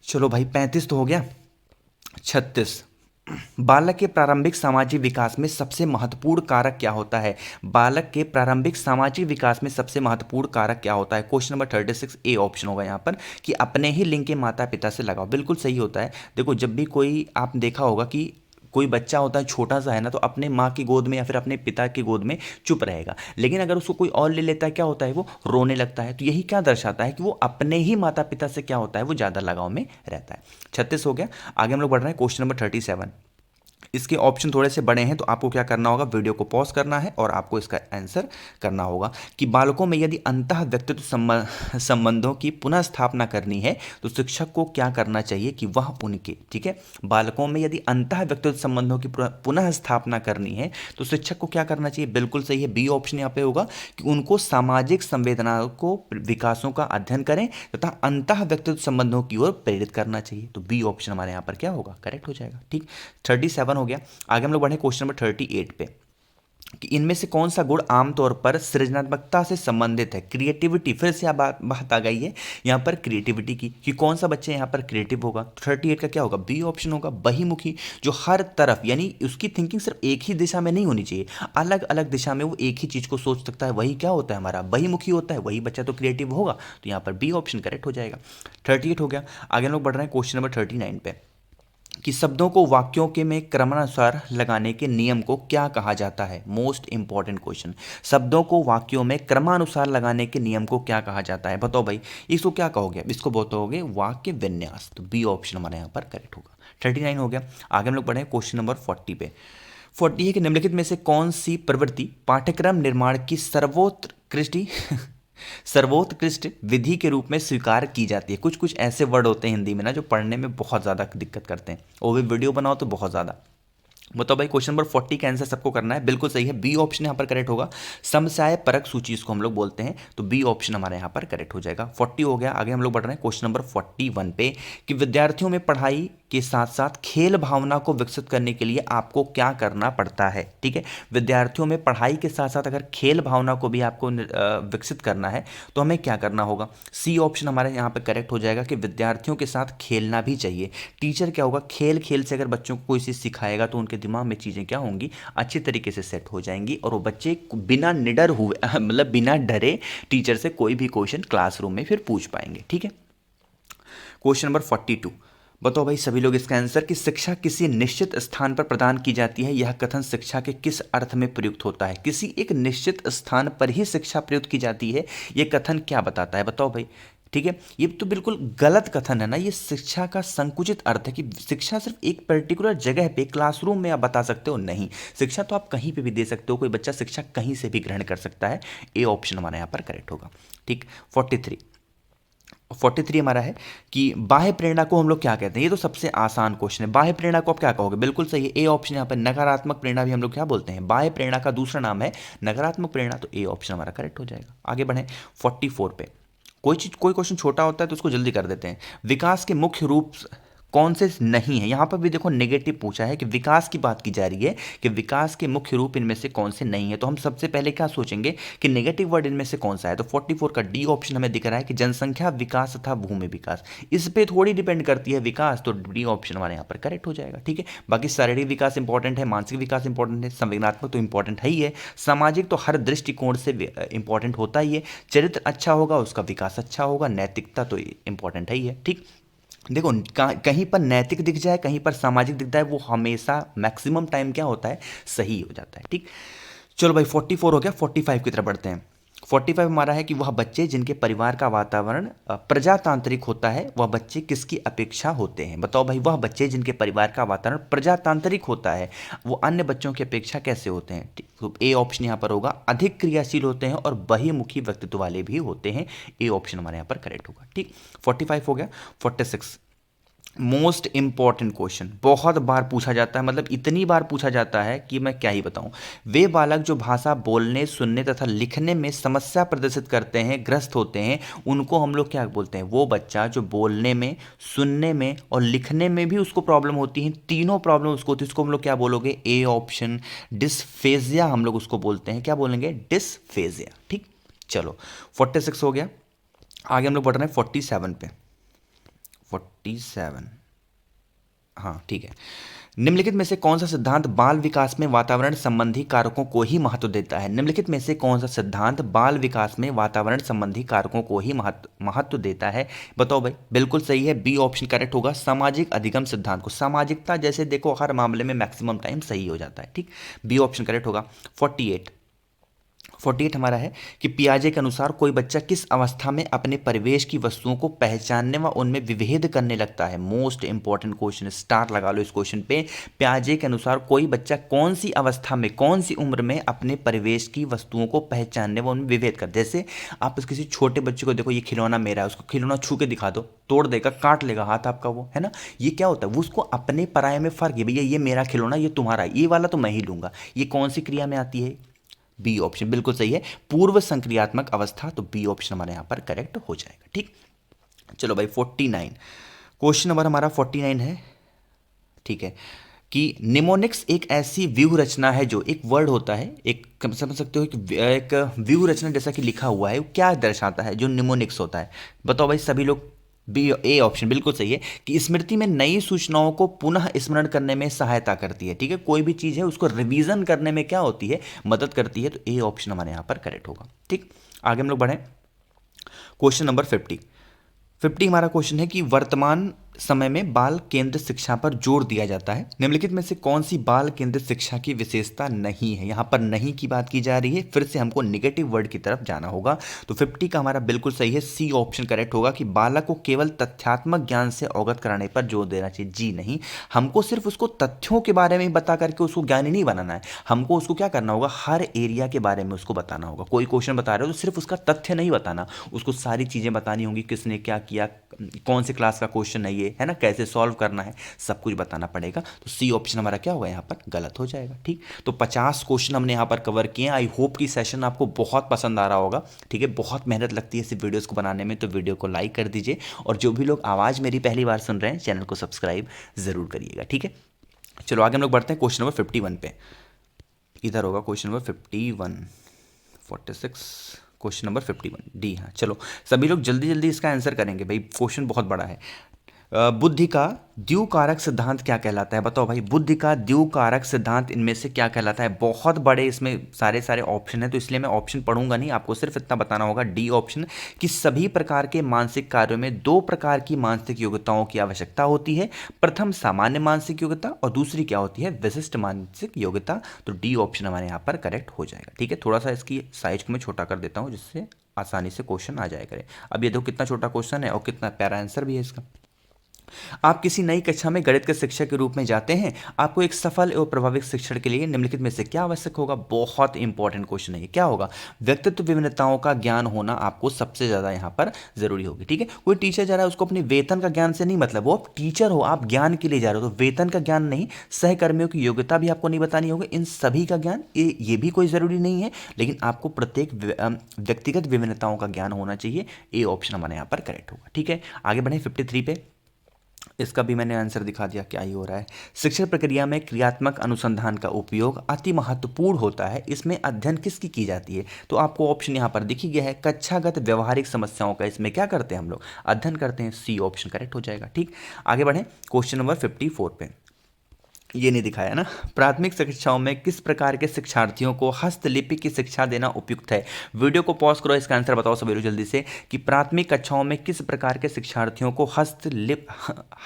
[SPEAKER 1] चलो भाई 35 तो हो गया। 36, बालक के प्रारंभिक सामाजिक विकास में सबसे महत्वपूर्ण कारक क्या होता है? बालक के प्रारंभिक सामाजिक विकास में सबसे महत्वपूर्ण कारक क्या होता है? क्वेश्चन नंबर 36 ए ऑप्शन होगा यहाँ पर कि अपने ही लिंग के माता पिता से लगाओ। बिल्कुल सही होता है। देखो, जब भी कोई, आप देखा होगा कि कोई बच्चा होता है छोटा सा, है ना, तो अपने माँ की गोद में या फिर अपने पिता की गोद में चुप रहेगा, लेकिन अगर उसको कोई और ले लेता है, क्या होता है? वो रोने लगता है। तो यही क्या दर्शाता है कि वो अपने ही माता पिता से क्या होता है? वो ज़्यादा लगाव में रहता है। 36 हो गया। आगे हम लोग बढ़ रहे हैं क्वेश्चन नंबर 37। इसके ऑप्शन थोड़े से बड़े हैं, तो आपको क्या करना होगा? वीडियो को पॉज करना है और आपको इसका आंसर करना होगा कि बालकों में यदि अंतः व्यक्तित्व संबंधों की पुनः स्थापना करनी है तो शिक्षक को क्या करना चाहिए कि वह उनके, ठीक है, बालकों में यदि अंतः व्यक्तित्व संबंधों की पुनः स्थापना करनी है तो शिक्षक को क्या करना चाहिए? बिल्कुल सही है, बी ऑप्शन यहाँ पे होगा कि उनको सामाजिक संवेदनाओं को, विकासों का अध्ययन करें तथा अंतः व्यक्तित्व संबंधों की ओर प्रेरित करना चाहिए। तो बी ऑप्शन हमारे यहाँ पर क्या होगा? करेक्ट हो जाएगा। ठीक, 37 हो गया। आगे हम लोग बढ़े क्वेश्चन नंबर 38 पे कि इनमें से कौन सा गुण आमतौर पर सृजनात्मकता से संबंधित है? क्रिएटिविटी, फिर से बात आ गई है यहाँ पर क्रिएटिविटी की कि कौन सा बच्चा यहाँ पर क्रिएटिव होगा। 38 का क्या होगा? बी ऑप्शन होगा, बहिमुखी, जो हर तरफ, यानी उसकी थिंकिंग सिर्फ एक ही दिशा में नहीं होनी चाहिए, अलग अलग दिशा में वो एक ही चीज को सोच सकता है, वही क्या होता है? हमारा बहिमुखी होता है, वही बच्चा तो क्रिएटिव होगा। तो यहाँ पर बी ऑप्शन करेक्ट हो जाएगा। 38 हो गया। आगे हम लोग बढ़ रहे हैं क्वेश्चन नंबर 39 पे कि शब्दों को वाक्यों के में क्रमानुसार लगाने के नियम को क्या कहा जाता है? मोस्ट इंपॉर्टेंट क्वेश्चन, शब्दों को वाक्यों में क्रमानुसार लगाने के नियम को क्या कहा जाता है? बताओ भाई, इसको क्या कहोगे? इसको बताओगे वाक्य विन्यास। तो बी ऑप्शन हमारे यहाँ पर करेक्ट होगा। 39 हो गया। आगे हम लोग बढ़े क्वेश्चन नंबर 40 पे। 40 है कि निम्नलिखित में से कौन सी प्रवृत्ति पाठ्यक्रम निर्माण की सर्वोत्कृष्ट विधि के रूप में स्वीकार की जाती है? कुछ कुछ ऐसे वर्ड होते हैं हिंदी में ना जो पढ़ने में बहुत ज़्यादा दिक्कत करते हैं, वो भी वीडियो बनाओ तो बहुत ज़्यादा। बताओ भाई क्वेश्चन नंबर 40 का आंसर सबको करना है, बिल्कुल सही है, बी ऑप्शन यहाँ पर करेक्ट होगा। समस्याएं परक सूची इसको हम लोग बोलते हैं, तो बी ऑप्शन हमारे यहाँ पर करेक्ट हो जाएगा। 40 हो गया। आगे हम लोग बढ़ रहे हैं क्वेश्चन नंबर 41 पे कि विद्यार्थियों में पढ़ाई के साथ साथ खेल भावना को विकसित करने के लिए आपको क्या करना पड़ता है। ठीक है, विद्यार्थियों में पढ़ाई के साथ साथ अगर खेल भावना को भी आपको विकसित करना है तो हमें क्या करना होगा। सी ऑप्शन हमारे यहाँ पे करेक्ट हो जाएगा कि विद्यार्थियों के साथ खेलना भी चाहिए। टीचर क्या होगा, खेल खेल से अगर बच्चों को कोई चीज़ सिखाएगा तो उनके दिमाग में चीज़ें क्या होंगी, अच्छी तरीके से सेट हो जाएंगी और वो बच्चे बिना निडर हुए मतलब बिना डरे टीचर से कोई भी क्वेश्चन क्लासरूम में फिर पूछ पाएंगे। ठीक है, क्वेश्चन नंबर 42। बताओ भाई सभी लोग इसका आंसर कि शिक्षा किसी निश्चित स्थान पर प्रदान की जाती है, यह कथन शिक्षा के किस अर्थ में प्रयुक्त होता है। किसी एक निश्चित स्थान पर ही शिक्षा प्रयुक्त की जाती है, यह कथन क्या बताता है, बताओ भाई। ठीक है, ये तो बिल्कुल गलत कथन है ना, ये शिक्षा का संकुचित अर्थ है कि शिक्षा सिर्फ एक पर्टिकुलर जगह पे क्लासरूम में आप बता सकते हो, नहीं, शिक्षा तो आप कहीं पे भी दे सकते हो, कोई बच्चा शिक्षा कहीं से भी ग्रहण कर सकता है। ए ऑप्शन हमारे यहाँ पर करेक्ट होगा। ठीक, 43 हमारा है कि बाह्य प्रेरणा को हम लोग क्या कहते हैं। ये तो सबसे आसान क्वेश्चन है, बाह्य प्रेरणा को आप क्या कहोगे, बिल्कुल सही है, ए ऑप्शन। यहाँ पर नकारात्मक प्रेरणा भी हम लोग क्या बोलते हैं, बाह्य प्रेरणा का दूसरा नाम है नकारात्मक प्रेरणा, तो ए ऑप्शन हमारा करेक्ट हो जाएगा। आगे बढ़े 44 पे। कोई क्वेश्चन छोटा होता है तो उसको जल्दी कर देते हैं। विकास के मुख्य रूप कौन से नहीं है, यहां पर भी देखो नेगेटिव पूछा है कि विकास की बात की जा रही है कि विकास के मुख्य रूप इनमें से कौन से नहीं है, तो हम सबसे पहले क्या सोचेंगे कि नेगेटिव वर्ड इनमें से कौन सा है। तो 44 का डी ऑप्शन हमें दिख रहा है कि जनसंख्या विकास तथा भूमि विकास, इस पे थोड़ी डिपेंड करती है विकास, तो डी ऑप्शन हमारे यहाँ पर करेक्ट हो जाएगा। ठीक है, बाकी शारीरिक विकास इंपॉर्टेंट है, मानसिक विकास इंपॉर्टेंट है, संवेदनात्मक तो इंपॉर्टेंट है ही है, सामाजिक तो हर दृष्टिकोण से इंपॉर्टेंट होता ही है, चरित्र अच्छा होगा उसका विकास अच्छा होगा, नैतिकता तो इंपॉर्टेंट है ही है। ठीक, देखो कहीं पर नैतिक दिख जाए कहीं पर सामाजिक दिख जाए, वो हमेशा मैक्सिमम टाइम क्या होता है, सही हो जाता है। ठीक, चलो भाई 44 हो गया। 45 की तरफ बढ़ते हैं। 45 हमारा है कि वह बच्चे जिनके परिवार का वातावरण प्रजातांत्रिक होता है, वह बच्चे किसकी अपेक्षा होते हैं। बताओ भाई, वह बच्चे जिनके परिवार का वातावरण प्रजातांत्रिक होता है वो अन्य बच्चों की अपेक्षा कैसे होते हैं। तो ए ऑप्शन यहाँ पर होगा, अधिक क्रियाशील होते हैं और बहिमुखी व्यक्तित्व वाले भी होते हैं। ए ऑप्शन हमारे यहाँ पर करेक्ट होगा। ठीक, 45 हो गया। 46 मोस्ट इंपॉर्टेंट क्वेश्चन, बहुत बार पूछा जाता है, मतलब इतनी बार पूछा जाता है कि मैं क्या ही बताऊं। वे बालक जो भाषा बोलने सुनने तथा लिखने में समस्या प्रदर्शित करते हैं, ग्रस्त होते हैं, उनको हम लोग क्या बोलते हैं। वो बच्चा जो बोलने में, सुनने में और लिखने में भी उसको प्रॉब्लम होती है, तीनों प्रॉब्लम उसको होती है, उसको हम लोग क्या बोलोगे, ए ऑप्शन डिस्फेजिया हम लोग उसको बोलते हैं। क्या बोलेंगे, डिस्फेजिया। ठीक, चलो 46 हो गया। आगे हम लोग बढ़ रहे हैं 47 पे। 47, हाँ ठीक है। निम्नलिखित में से कौन सा सिद्धांत बाल विकास में वातावरण संबंधी कारकों को ही महत्व देता है। निम्नलिखित में से कौन सा सिद्धांत बाल विकास में वातावरण संबंधी कारकों को ही महत्व देता है। बताओ भाई, बिल्कुल सही है, बी ऑप्शन करेक्ट होगा, सामाजिक अधिगम सिद्धांत को। सामाजिकता जैसे देखो हर मामले में मैक्सिमम टाइम सही हो जाता है। ठीक, बी ऑप्शन करेक्ट होगा। 48 हमारा है कि पियाजे के अनुसार कोई बच्चा किस अवस्था में अपने परिवेश की वस्तुओं को पहचानने व उनमें विभेद करने लगता है। मोस्ट इंपॉर्टेंट क्वेश्चन, स्टार लगा लो इस क्वेश्चन पे। पियाजे के अनुसार कोई बच्चा कौन सी अवस्था में, कौन सी उम्र में अपने परिवेश की वस्तुओं को पहचानने व उनमें विभेद कर। जैसे आप किसी छोटे बच्चे को देखो, ये खिलौना मेरा है, उसको खिलौना छू के दिखा दो, तोड़ देगा, काट लेगा हाथ आपका, वो है ना। ये क्या होता है, वो उसको अपने पराये में फर्क है, भैया ये मेरा खिलौना, ये तुम्हारा, ये वाला तो मैं ही लूंगा। ये कौन सी क्रिया में आती है, बी ऑप्शन बिल्कुल सही है, पूर्व संक्रियात्मक अवस्था, तो बी ऑप्शन हमारे यहां पर करेक्ट हो जाएगा। ठीक, चलो भाई 49 क्वेश्चन नंबर हमारा 49 है। ठीक है, कि निमोनिक्स एक ऐसी व्यूह रचना है, जो एक वर्ड होता है, एक समझ सकते हो एक व्यूह रचना जैसा कि लिखा हुआ है, वो क्या दर्शाता है, जो निमोनिक्स होता है। बताओ भाई सभी लोग, बी ए ऑप्शन बिल्कुल सही है कि स्मृति में नई सूचनाओं को पुनः स्मरण करने में सहायता करती है। ठीक है, कोई भी चीज़ है उसको रिवीजन करने में क्या होती है, मदद करती है, तो ए ऑप्शन हमारे यहाँ पर करेक्ट होगा। ठीक, आगे हम लोग बढ़ें। क्वेश्चन नंबर 50 हमारा क्वेश्चन है कि वर्तमान समय में बाल केंद्रित शिक्षा पर जोर दिया जाता है। निम्नलिखित में से कौन सी बाल केंद्रित शिक्षा की विशेषता नहीं है। यहाँ पर नहीं की बात की जा रही है, फिर से हमको निगेटिव वर्ड की तरफ जाना होगा, तो 50 का हमारा बिल्कुल सही है, सी ऑप्शन करेक्ट होगा कि बालक को केवल तथ्यात्मक ज्ञान से अवगत कराने पर जोर देना चाहिए। जी नहीं, हमको सिर्फ उसको तथ्यों के बारे में बता करके उसको ज्ञानी नहीं बनाना है, हमको उसको क्या करना होगा, हर एरिया के बारे में उसको बताना होगा। कोई क्वेश्चन बता रहे हो तो सिर्फ उसका तथ्य नहीं बताना, उसको सारी चीज़ें बतानी होंगी, किसने क्या किया, कौन से क्लास का क्वेश्चन है, ये चाहिए, है ना, कैसे सॉल्व करना है, सब कुछ बताना पड़ेगा। तो सी ऑप्शन हमारा क्या होगा यहाँ पर गलत हो जाएगा। ठीक, तो 50 क्वेश्चन हमने यहाँ पर कवर किए। आई होप कि सेशन आपको बहुत पसंद आ रहा होगा। ठीक है, बहुत मेहनत लगती है इस वीडियोज़ को बनाने में, तो वीडियो को लाइक कर दीजिए, और जो भी लोग आवाज़ मेरी पहली बार सुन रहे हैं चैनल को सब्सक्राइब ज़रूर करिएगा। ठीक है, चलो आगे हम लोग बढ़ते हैं क्वेश्चन नंबर 51 पे। इधर होगा question number 51, 46, question number 51 D. हाँ चलो, सभी लोग जल्दी जल्दी इसका आंसर करेंगे भाई, क्वेश्चन बहुत बड़ा है। बुद्धि का द्विकारक सिद्धांत क्या कहलाता है? बताओ भाई, बुद्धि का द्विकारक सिद्धांत इनमें से क्या कहलाता है? बहुत बड़े इसमें सारे सारे ऑप्शन है, तो इसलिए मैं ऑप्शन पढ़ूंगा नहीं, आपको सिर्फ इतना बताना होगा, डी ऑप्शन, कि सभी प्रकार के मानसिक कार्यों में दो प्रकार की मानसिक योग्यताओं की आवश्यकता होती है। प्रथम सामान्य मानसिक योग्यता, और दूसरी क्या होती है? विशिष्ट मानसिक योग्यता। तो डी ऑप्शन हमारे यहाँ पर करेक्ट हो जाएगा। ठीक है, थोड़ा सा इसकी साइज को मैं छोटा कर देता हूँ जिससे आसानी से क्वेश्चन आ जाया करे। अब ये देखो कितना छोटा क्वेश्चन है और कितना प्यारा आंसर भी है इसका। आप किसी नई कक्षा में गणित के शिक्षक के रूप में जाते हैं। आपको एक सफल एवं प्रभावित शिक्षण के लिए निम्नलिखित में से क्या आवश्यक होगा? बहुत इंपॉर्टेंट क्वेश्चन है ये। क्या होगा? व्यक्तित्व विभिन्नताओं का ज्ञान होना आपको सबसे ज्यादा यहाँ पर जरूरी होगी। ठीक है, कोई टीचर जा रहा है उसको अपनी वेतन का ज्ञान से नहीं मतलब, वो आप टीचर हो, आप ज्ञान के लिए जा रहे हो, तो वेतन का ज्ञान नहीं, सहकर्मियों की योग्यता भी आपको नहीं बतानी होगी, इन सभी का ज्ञान ये भी कोई जरूरी नहीं है, लेकिन आपको प्रत्येक व्यक्तिगत विभिन्नताओं का ज्ञान होना चाहिए। ए ऑप्शन हमारे यहाँ पर करेक्ट होगा। ठीक है, आगे बढ़े 53 पे। इसका भी मैंने आंसर दिखा दिया क्या ही हो रहा है। शिक्षण प्रक्रिया में क्रियात्मक अनुसंधान का उपयोग अति महत्वपूर्ण होता है। इसमें अध्ययन किसकी की जाती है? तो आपको ऑप्शन यहाँ पर दिख ही गया है, कक्षागत व्यवहारिक समस्याओं का इसमें क्या करते हैं हम लोग? अध्ययन करते हैं। सी ऑप्शन करेक्ट हो जाएगा। ठीक, आगे बढ़ें क्वेश्चन नंबर 54 पे। ये नहीं दिखाया ना, प्राथमिक शिक्षाओं में किस प्रकार के शिक्षार्थियों को हस्तलिपि की शिक्षा देना उपयुक्त है? वीडियो को पॉज करो, इसका आंसर बताओ सभी लोग जल्दी से, कि प्राथमिक कक्षाओं में किस प्रकार के शिक्षार्थियों को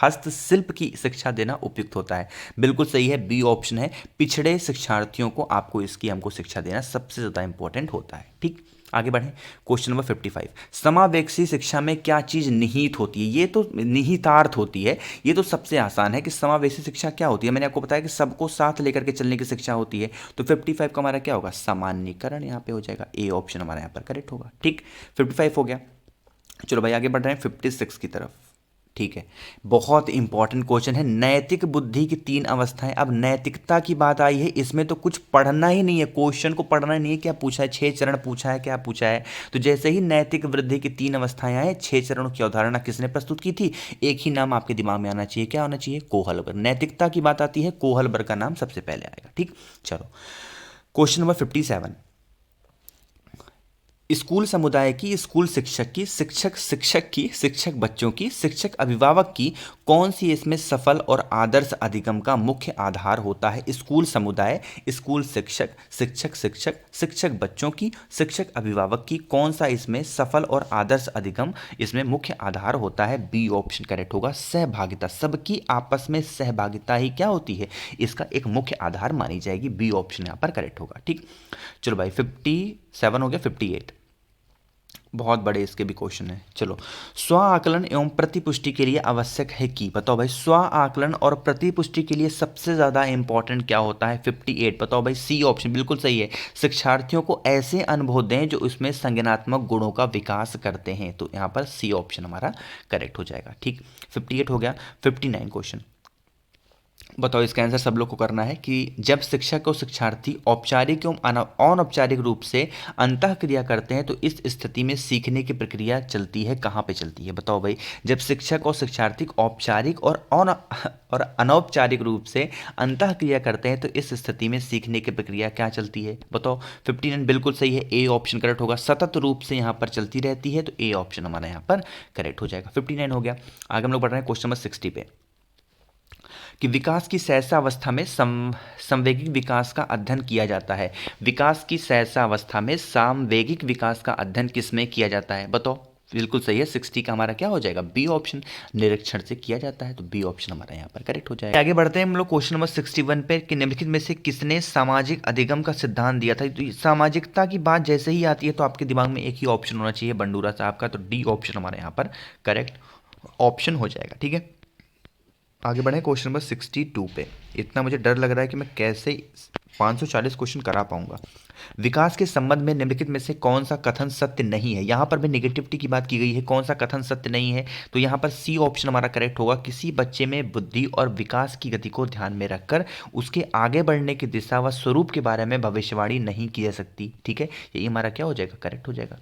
[SPEAKER 1] हस्तशिल्प की शिक्षा देना उपयुक्त होता है? बिल्कुल सही है, बी ऑप्शन है, पिछड़े शिक्षार्थियों को आपको इसकी हमको शिक्षा देना सबसे ज़्यादा इंपॉर्टेंट होता है। ठीक, आगे बढ़ें क्वेश्चन नंबर 55। समावेशी शिक्षा में क्या चीज़ निहित होती है? ये तो निहितार्थ होती है, ये तो सबसे आसान है कि समावेशी शिक्षा क्या होती है। मैंने आपको बताया कि सबको साथ लेकर के चलने की शिक्षा होती है। तो 55 का हमारा क्या होगा? सामान्यीकरण यहाँ पे हो जाएगा। ए ऑप्शन हमारा यहाँ पर करेक्ट होगा। ठीक, 55 हो गया। चलो भाई आगे बढ़ रहे हैं 56 की तरफ। ठीक है, बहुत इंपॉर्टेंट क्वेश्चन है, नैतिक बुद्धि की 3 अवस्थाएं। अब नैतिकता की बात आई है, इसमें तो कुछ पढ़ना ही नहीं है, क्वेश्चन को पढ़ना ही नहीं है, क्या पूछा है? 6 चरण पूछा है, क्या पूछा है? तो जैसे ही नैतिक वृद्धि की 3 अवस्थाएं आए, 6 चरणों की अवधारणा किसने प्रस्तुत की थी? एक ही नाम आपके दिमाग में आना चाहिए, क्या होना चाहिए? कोहलबर। नैतिकता की बात आती है, कोहलबर का नाम सबसे पहले आएगा। ठीक, चलो क्वेश्चन नंबर 57। स्कूल समुदाय की, स्कूल शिक्षक की, शिक्षक की, शिक्षक बच्चों की, शिक्षक अभिभावक की, कौन सी इसमें सफल और आदर्श अधिगम का मुख्य आधार होता है? स्कूल समुदाय, स्कूल शिक्षक, शिक्षक बच्चों की, शिक्षक अभिभावक की, कौन सा इसमें सफल और आदर्श अधिगम इसमें मुख्य आधार होता है? बी ऑप्शन करेक्ट होगा, सहभागिता। सबकी आपस में सहभागिता ही क्या होती है? इसका एक मुख्य आधार मानी जाएगी। बी ऑप्शन यहाँ पर करेक्ट होगा। ठीक, चलो भाई 57 हो गया, 58 बहुत बड़े इसके भी क्वेश्चन है। चलो, स्व आकलन एवं प्रतिपुष्टि के लिए आवश्यक है कि, बताओ भाई, स्व आकलन और प्रतिपुष्टि के लिए सबसे ज्यादा इंपॉर्टेंट क्या होता है? 58 बताओ भाई। सी ऑप्शन बिल्कुल सही है, शिक्षार्थियों को ऐसे अनुभव दें जो इसमें संज्ञानात्मक गुणों का विकास करते हैं। तो यहाँ पर सी ऑप्शन हमारा करेक्ट हो जाएगा। ठीक, 58 हो गया। 59 क्वेश्चन बताओ, इसका आंसर सब लोग को करना है कि जब शिक्षक और शिक्षार्थी औपचारिक एवं अनौपचारिक रूप से अंतःक्रिया करते हैं तो इस स्थिति में सीखने की प्रक्रिया चलती है, कहाँ पे चलती है? बताओ भाई, जब शिक्षक और शिक्षार्थी औपचारिक और अनौपचारिक रूप से अंतःक्रिया करते हैं तो इस स्थिति में सीखने की प्रक्रिया क्या चलती है? बताओ। 59 बिल्कुल सही है, ए ऑप्शन करेक्ट होगा, सतत रूप से यहाँ पर चलती रहती है, तो ए ऑप्शन हमारा यहाँ पर करेक्ट हो जाएगा। 59 हो गया। आगे हम लोग बढ़ रहे हैं क्वेश्चन नंबर 60 पे, कि विकास की सहसावस्था में समवेगिक विकास का अध्ययन किया जाता है। विकास की सहसावस्था में सामवेगिक विकास का अध्ययन किसमें किया जाता है? बताओ। बिल्कुल सही है, 60 का हमारा क्या हो जाएगा? बी ऑप्शन, निरीक्षण से किया जाता है, तो बी ऑप्शन हमारा यहाँ पर करेक्ट हो जाएगा। आगे बढ़ते हैं हम लोग क्वेश्चन नंबर 61 पे, कि निम्नलिखित में से किसने सामाजिक अधिगम का सिद्धांत दिया था? तो सामाजिकता की बात जैसे ही आती है तो आपके दिमाग में एक ही ऑप्शन होना चाहिए, बंडूरा साहब का, तो डी ऑप्शन हमारे यहाँ पर करेक्ट ऑप्शन हो जाएगा। ठीक है, आगे बढ़े क्वेश्चन नंबर 62 पे। इतना मुझे डर लग रहा है कि मैं कैसे 540 क्वेश्चन करा पाऊंगा। विकास के संबंध में निम्नलिखित में से कौन सा कथन सत्य नहीं है? यहां पर भी नेगेटिविटी की बात की गई है, कौन सा कथन सत्य नहीं है? तो यहां पर सी ऑप्शन हमारा करेक्ट होगा। किसी बच्चे में बुद्धि और विकास की गति को ध्यान में रखकर उसके आगे बढ़ने की दिशा व स्वरूप के बारे में भविष्यवाणी नहीं की जा सकती। ठीक है, यही हमारा क्या हो जाएगा? करेक्ट हो जाएगा।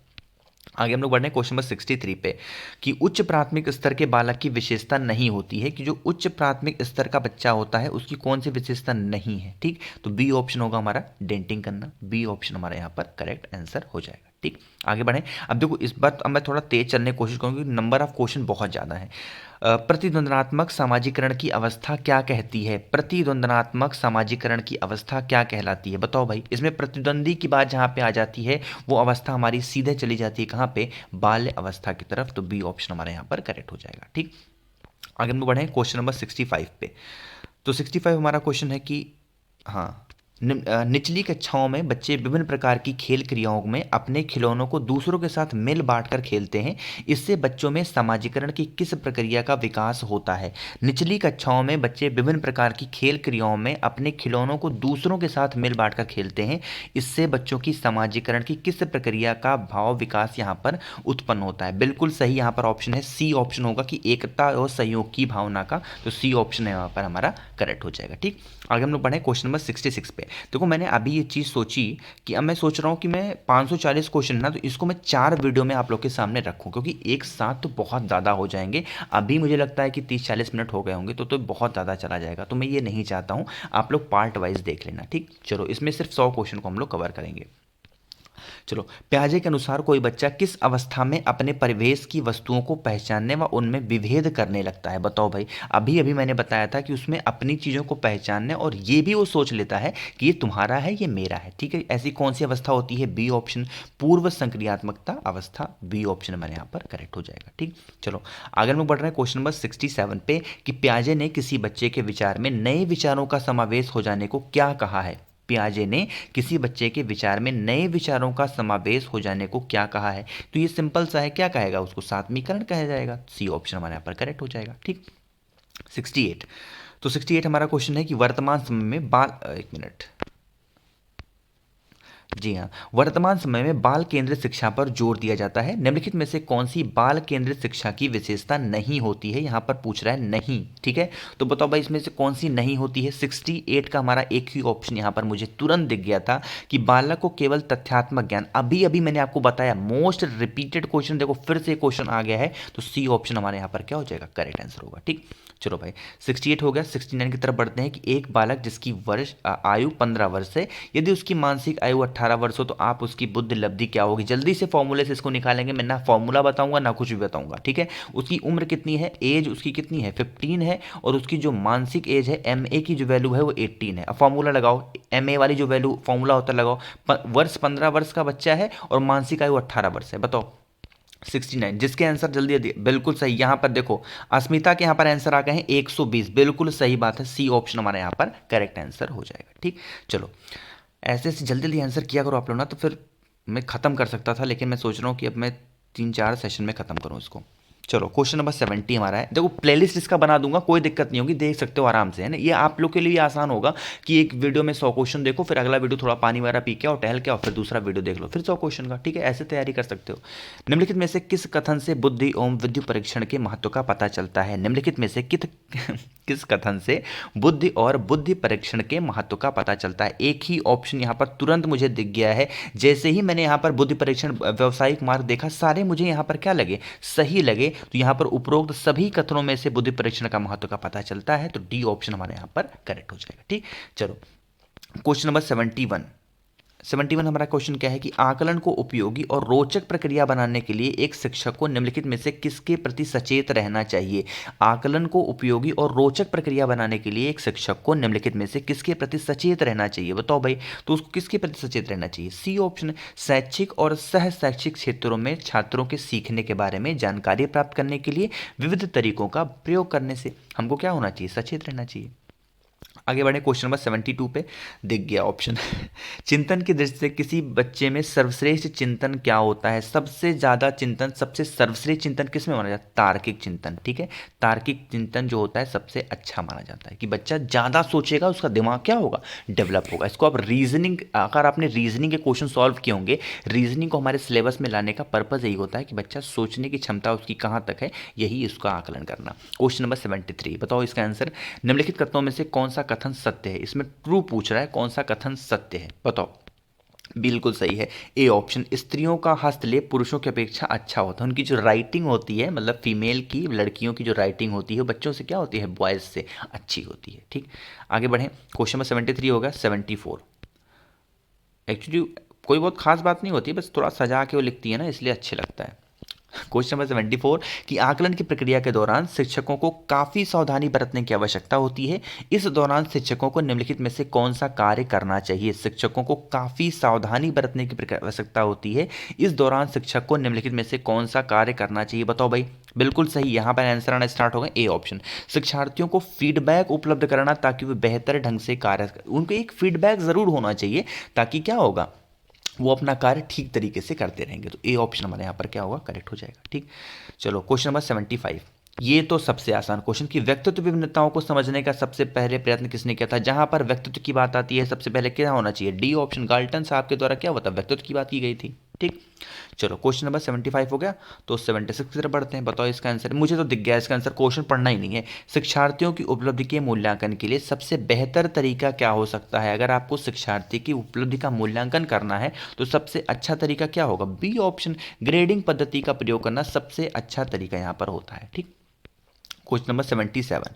[SPEAKER 1] आगे हम लोग बढ़ रहे हैं क्वेश्चन नंबर 63 पे कि उच्च प्राथमिक स्तर के बालक की विशेषता नहीं होती है, कि जो उच्च प्राथमिक स्तर का बच्चा होता है उसकी कौन सी विशेषता नहीं है? ठीक, तो बी ऑप्शन होगा हमारा डेंटिंग करना। बी ऑप्शन हमारा यहाँ पर करेक्ट आंसर हो जाएगा। ठीक, आगे बढ़ें। अब देखो इस बार अब मैं थोड़ा तेज चलने की कोशिश करूँगी, नंबर ऑफ क्वेश्चन बहुत ज़्यादा है। प्रतिद्वंद्वात्मक सामाजिकरण की अवस्था क्या कहती है? प्रतिद्वंद्वात्मक सामाजिकरण की अवस्था क्या कहलाती है? बताओ भाई। इसमें प्रतिद्वंदी की बात जहाँ पे आ जाती है वो अवस्था हमारी सीधे चली जाती है कहाँ पे? बाल्य अवस्था की तरफ। तो बी ऑप्शन हमारे यहाँ पर करेक्ट हो जाएगा। ठीक, आगे हम लोग बढ़े क्वेश्चन नंबर 65 पे। तो 65 हमारा क्वेश्चन है कि हाँ, निचली कक्षाओं में बच्चे विभिन्न प्रकार की खेल क्रियाओं में अपने खिलौनों को दूसरों के साथ मिल बांटकर खेलते हैं। इससे बच्चों में समाजीकरण की किस प्रक्रिया का विकास होता है? निचली कक्षाओं में बच्चे विभिन्न प्रकार की खेल क्रियाओं में अपने खिलौनों को दूसरों के साथ मिल बांटकर खेलते हैं। इससे बच्चों की समाजीकरण की किस प्रक्रिया का भाव विकास यहाँ पर उत्पन्न होता है? बिल्कुल सही यहाँ पर ऑप्शन है, सी ऑप्शन होगा कि एकता और सहयोग की भावना का। तो सी ऑप्शन है यहाँ पर हमारा करेक्ट हो जाएगा। ठीक, आगे हम लोग बढ़े क्वेश्चन नंबर 66 पे। देखो मैंने अभी ये चीज़ सोची कि अब मैं सोच रहा हूँ कि मैं 540 क्वेश्चन है ना, तो इसको मैं 4 वीडियो में आप लोग के सामने रखूँ, क्योंकि एक साथ तो बहुत ज़्यादा हो जाएंगे। अभी मुझे लगता है कि 30-40 मिनट हो गए होंगे, तो बहुत ज़्यादा चला जाएगा। तो मैं ये नहीं चाहता हूँ, आप लोग पार्ट वाइज देख लेना। ठीक, चलो इसमें सिर्फ 100 क्वेश्चन को हम लोग कवर करेंगे। चलो, पियाजे के अनुसार कोई बच्चा किस अवस्था में अपने परिवेश की वस्तुओं को पहचानने व उनमें विभेद करने लगता है? बताओ भाई। अभी अभी मैंने बताया था कि उसमें अपनी चीज़ों को पहचानने और ये भी वो सोच लेता है कि ये तुम्हारा है, ये मेरा है। ठीक है, ऐसी कौन सी अवस्था होती है? बी ऑप्शन, पूर्व संक्रियात्मकता अवस्था। बी ऑप्शन हमारे यहाँ पर करेक्ट हो जाएगा। ठीक, चलो आगे हम बढ़ रहे हैं क्वेश्चन नंबर 67 पे कि पियाजे ने किसी बच्चे के विचार में नए विचारों का समावेश हो जाने को क्या कहा है? पियाजे ने किसी बच्चे के विचार में नए विचारों का समावेश हो जाने को क्या कहा है? तो ये सिंपल सा है, क्या कहेगा उसको? सात्मीकरण कहा जाएगा। सी ऑप्शन हमारे यहाँ पर करेक्ट हो जाएगा। ठीक, 68। तो 68 हमारा क्वेश्चन है कि वर्तमान समय में एक मिनट, जी हाँ, वर्तमान समय में बाल केंद्रित शिक्षा पर जोर दिया जाता है। निम्नलिखित में से कौन सी बाल केंद्रित शिक्षा की विशेषता नहीं होती है? यहाँ पर पूछ रहा है नहीं। ठीक है, तो बताओ भाई इसमें से कौन सी नहीं होती है? 68 का हमारा एक ही ऑप्शन यहाँ पर मुझे तुरंत दिख गया था कि बालक को केवल तथ्यात्मक ज्ञान। अभी अभी मैंने आपको बताया, मोस्ट रिपीटेड क्वेश्चन, देखो फिर से क्वेश्चन आ गया है। तो सी ऑप्शन हमारे यहाँ पर क्या हो जाएगा? करेक्ट आंसर होगा। ठीक, चलो भाई 68 हो गया। 69 की तरफ बढ़ते हैं कि एक बालक जिसकी आयु 15 वर्ष है, यदि उसकी मानसिक आयु 18 वर्ष हो तो आप उसकी बुद्धि लब्धि क्या होगी? जल्दी से फॉर्मूले से इसको निकालेंगे। मैं ना फॉर्मूला बताऊंगा ना कुछ भी बताऊंगा। ठीक है, उसकी उम्र कितनी है? एज उसकी कितनी है? 15 है। और उसकी जो मानसिक एज है, MA की जो वैल्यू है वो 18 है। अब फॉर्मूला लगाओ, MA वाली जो वैल्यू फॉर्मूला होता है लगाओ। वर्ष 15 वर्ष का बच्चा है और मानसिक आयु 18 वर्ष है। बताओ 69। जिसके आंसर जल्दी जल्दी, बिल्कुल सही। यहाँ पर देखो अस्मिता के यहाँ पर आंसर आ गए हैं 120। बिल्कुल सही बात है, सी ऑप्शन हमारे यहाँ पर करेक्ट आंसर हो जाएगा। ठीक, चलो ऐसे ऐसे जल्दी जल्दी आंसर किया करो आप लोग ना, तो फिर मैं ख़त्म कर सकता था, लेकिन मैं सोच रहा हूँ कि अब मैं 3-4 सेशन में ख़त्म करूँ इसको। चलो क्वेश्चन नंबर 70 हमारा है। देखो प्लेलिस्ट इसका बना दूंगा, कोई दिक्कत नहीं होगी, देख सकते हो आराम से, है ना। ये आप लोग के लिए आसान होगा कि एक वीडियो में 100 क्वेश्चन देखो, फिर अगला वीडियो थोड़ा पानी वगैरह पी के और टहल के और फिर दूसरा वीडियो देख लो, फिर 100 क्वेश्चन का। ठीक है, ऐसे तैयारी कर सकते हो। निम्नलिखित में से किस कथन से बुद्धि एवं विद्युत परीक्षण के महत्व का पता चलता है? निम्नलिखित में से किस कथन से बुद्धि और बुद्धि परीक्षण के महत्व का पता चलता है? एक ही ऑप्शन यहाँ पर तुरंत मुझे दिख गया है। जैसे ही मैंने यहाँ पर बुद्धि परीक्षण व्यवसायिक मार्ग देखा, सारे मुझे यहाँ पर क्या लगे? सही लगे। तो यहाँ पर उपरोक्त सभी कथनों में से बुद्धि परीक्षण का महत्व का पता चलता है। तो डी ऑप्शन हमारे यहाँ पर करेक्ट हो जाएगा। ठीक, चलो क्वेश्चन नंबर 71 हमारा क्वेश्चन क्या है कि आकलन को उपयोगी और रोचक प्रक्रिया बनाने के लिए एक शिक्षक को निम्नलिखित में से किसके प्रति सचेत रहना चाहिए? आकलन को उपयोगी और रोचक प्रक्रिया बनाने के लिए एक शिक्षक को निम्नलिखित में से किसके प्रति सचेत रहना चाहिए? बताओ भाई, तो उसको किसके प्रति सचेत रहना चाहिए? सी ऑप्शन, शैक्षिक और सह शैक्षिक क्षेत्रों में छात्रों के सीखने के बारे में जानकारी प्राप्त करने के लिए विविध तरीकों का प्रयोग करने से हमको क्या होना चाहिए? सचेत रहना चाहिए। आगे बढ़े क्वेश्चन नंबर 72 पे। दिख गया ऑप्शन। चिंतन की दृष्टि से किसी बच्चे में सर्वश्रेष्ठ चिंतन क्या होता है? सबसे ज़्यादा चिंतन, सबसे सर्वश्रेष्ठ चिंतन किस में माना जाता है? तार्किक चिंतन। ठीक है, तार्किक चिंतन जो होता है सबसे अच्छा माना जाता है कि बच्चा ज़्यादा सोचेगा, उसका दिमाग क्या होगा? डेवलप होगा। इसको आप रीजनिंग, अगर आपने रीजनिंग के क्वेश्चन सॉल्व किए होंगे, रीजनिंग को हमारे सिलेबस में लाने का पर्पज़ यही होता है कि बच्चा सोचने की क्षमता उसकी कहाँ तक है, यही इसका आकलन करना। क्वेश्चन नंबर 73, बताओ इसका आंसर। निम्नलिखित कथनों में से कौन सा कथन सत्य है? इसमें ट्रू पूछ रहा है, कौन सा कथन सत्य है, बताओ। बिल्कुल सही है ए ऑप्शन। स्त्रियों का हस्तलेख पुरुषों की अपेक्षा अच्छा होता है। उनकी जो राइटिंग होती है, मतलब फीमेल की, लड़कियों की जो राइटिंग होती है वो बच्चों से क्या होती है? बॉयज से अच्छी होती है। ठीक, आगे बढ़ें। क्वेश्चन नंबर 73 होगा 74। एक्चुअली कोई बहुत खास बात नहीं होती, बस थोड़ा सजा के वो लिखती है ना, इसलिए अच्छे लगता है। क्वेश्चन नंबर 74 कि आकलन की प्रक्रिया के दौरान शिक्षकों को काफ़ी सावधानी बरतने की आवश्यकता होती है। इस दौरान शिक्षकों को निम्नलिखित में से कौन सा कार्य करना चाहिए? शिक्षकों को काफ़ी सावधानी बरतने की आवश्यकता होती है। इस दौरान शिक्षक को निम्नलिखित में से कौन सा कार्य करना चाहिए, बताओ भाई। बिल्कुल सही, यहाँ पर आंसर आना स्टार्ट होगा ए ऑप्शन। शिक्षार्थियों को फीडबैक उपलब्ध कराना ताकि वे बेहतर ढंग से कार्य, उनको एक फीडबैक ज़रूर होना चाहिए ताकि क्या होगा, वो अपना कार्य ठीक तरीके से करते रहेंगे। तो ए ऑप्शन हमारे यहाँ पर क्या होगा? करेक्ट हो जाएगा। ठीक, चलो क्वेश्चन नंबर 75। ये तो सबसे आसान क्वेश्चन कि व्यक्तित्व विभिन्नताओं को समझने का सबसे पहले प्रयत्न किसने किया था? जहां पर व्यक्तित्व की बात आती है सबसे पहले क्या होना चाहिए? डी ऑप्शन, गाल्टन साहब के द्वारा क्या होता है? व्यक्तित्व की बात की गई थी। ठीक, चलो क्वेश्चन नंबर 75 हो गया, तो 76 की तरफ बढ़ते हैं। बताओ इसका आंसर। मुझे तो दिख गया इसका आंसर, क्वेश्चन पढ़ना ही नहीं है। शिक्षार्थियों की उपलब्धि के मूल्यांकन के लिए सबसे बेहतर तरीका क्या हो सकता है? अगर आपको शिक्षार्थी की उपलब्धि का मूल्यांकन करना है तो सबसे अच्छा तरीका क्या होगा? बी ऑप्शन, ग्रेडिंग पद्धति का प्रयोग करना सबसे अच्छा तरीका यहाँ पर होता है। ठीक, क्वेश्चन नंबर 77।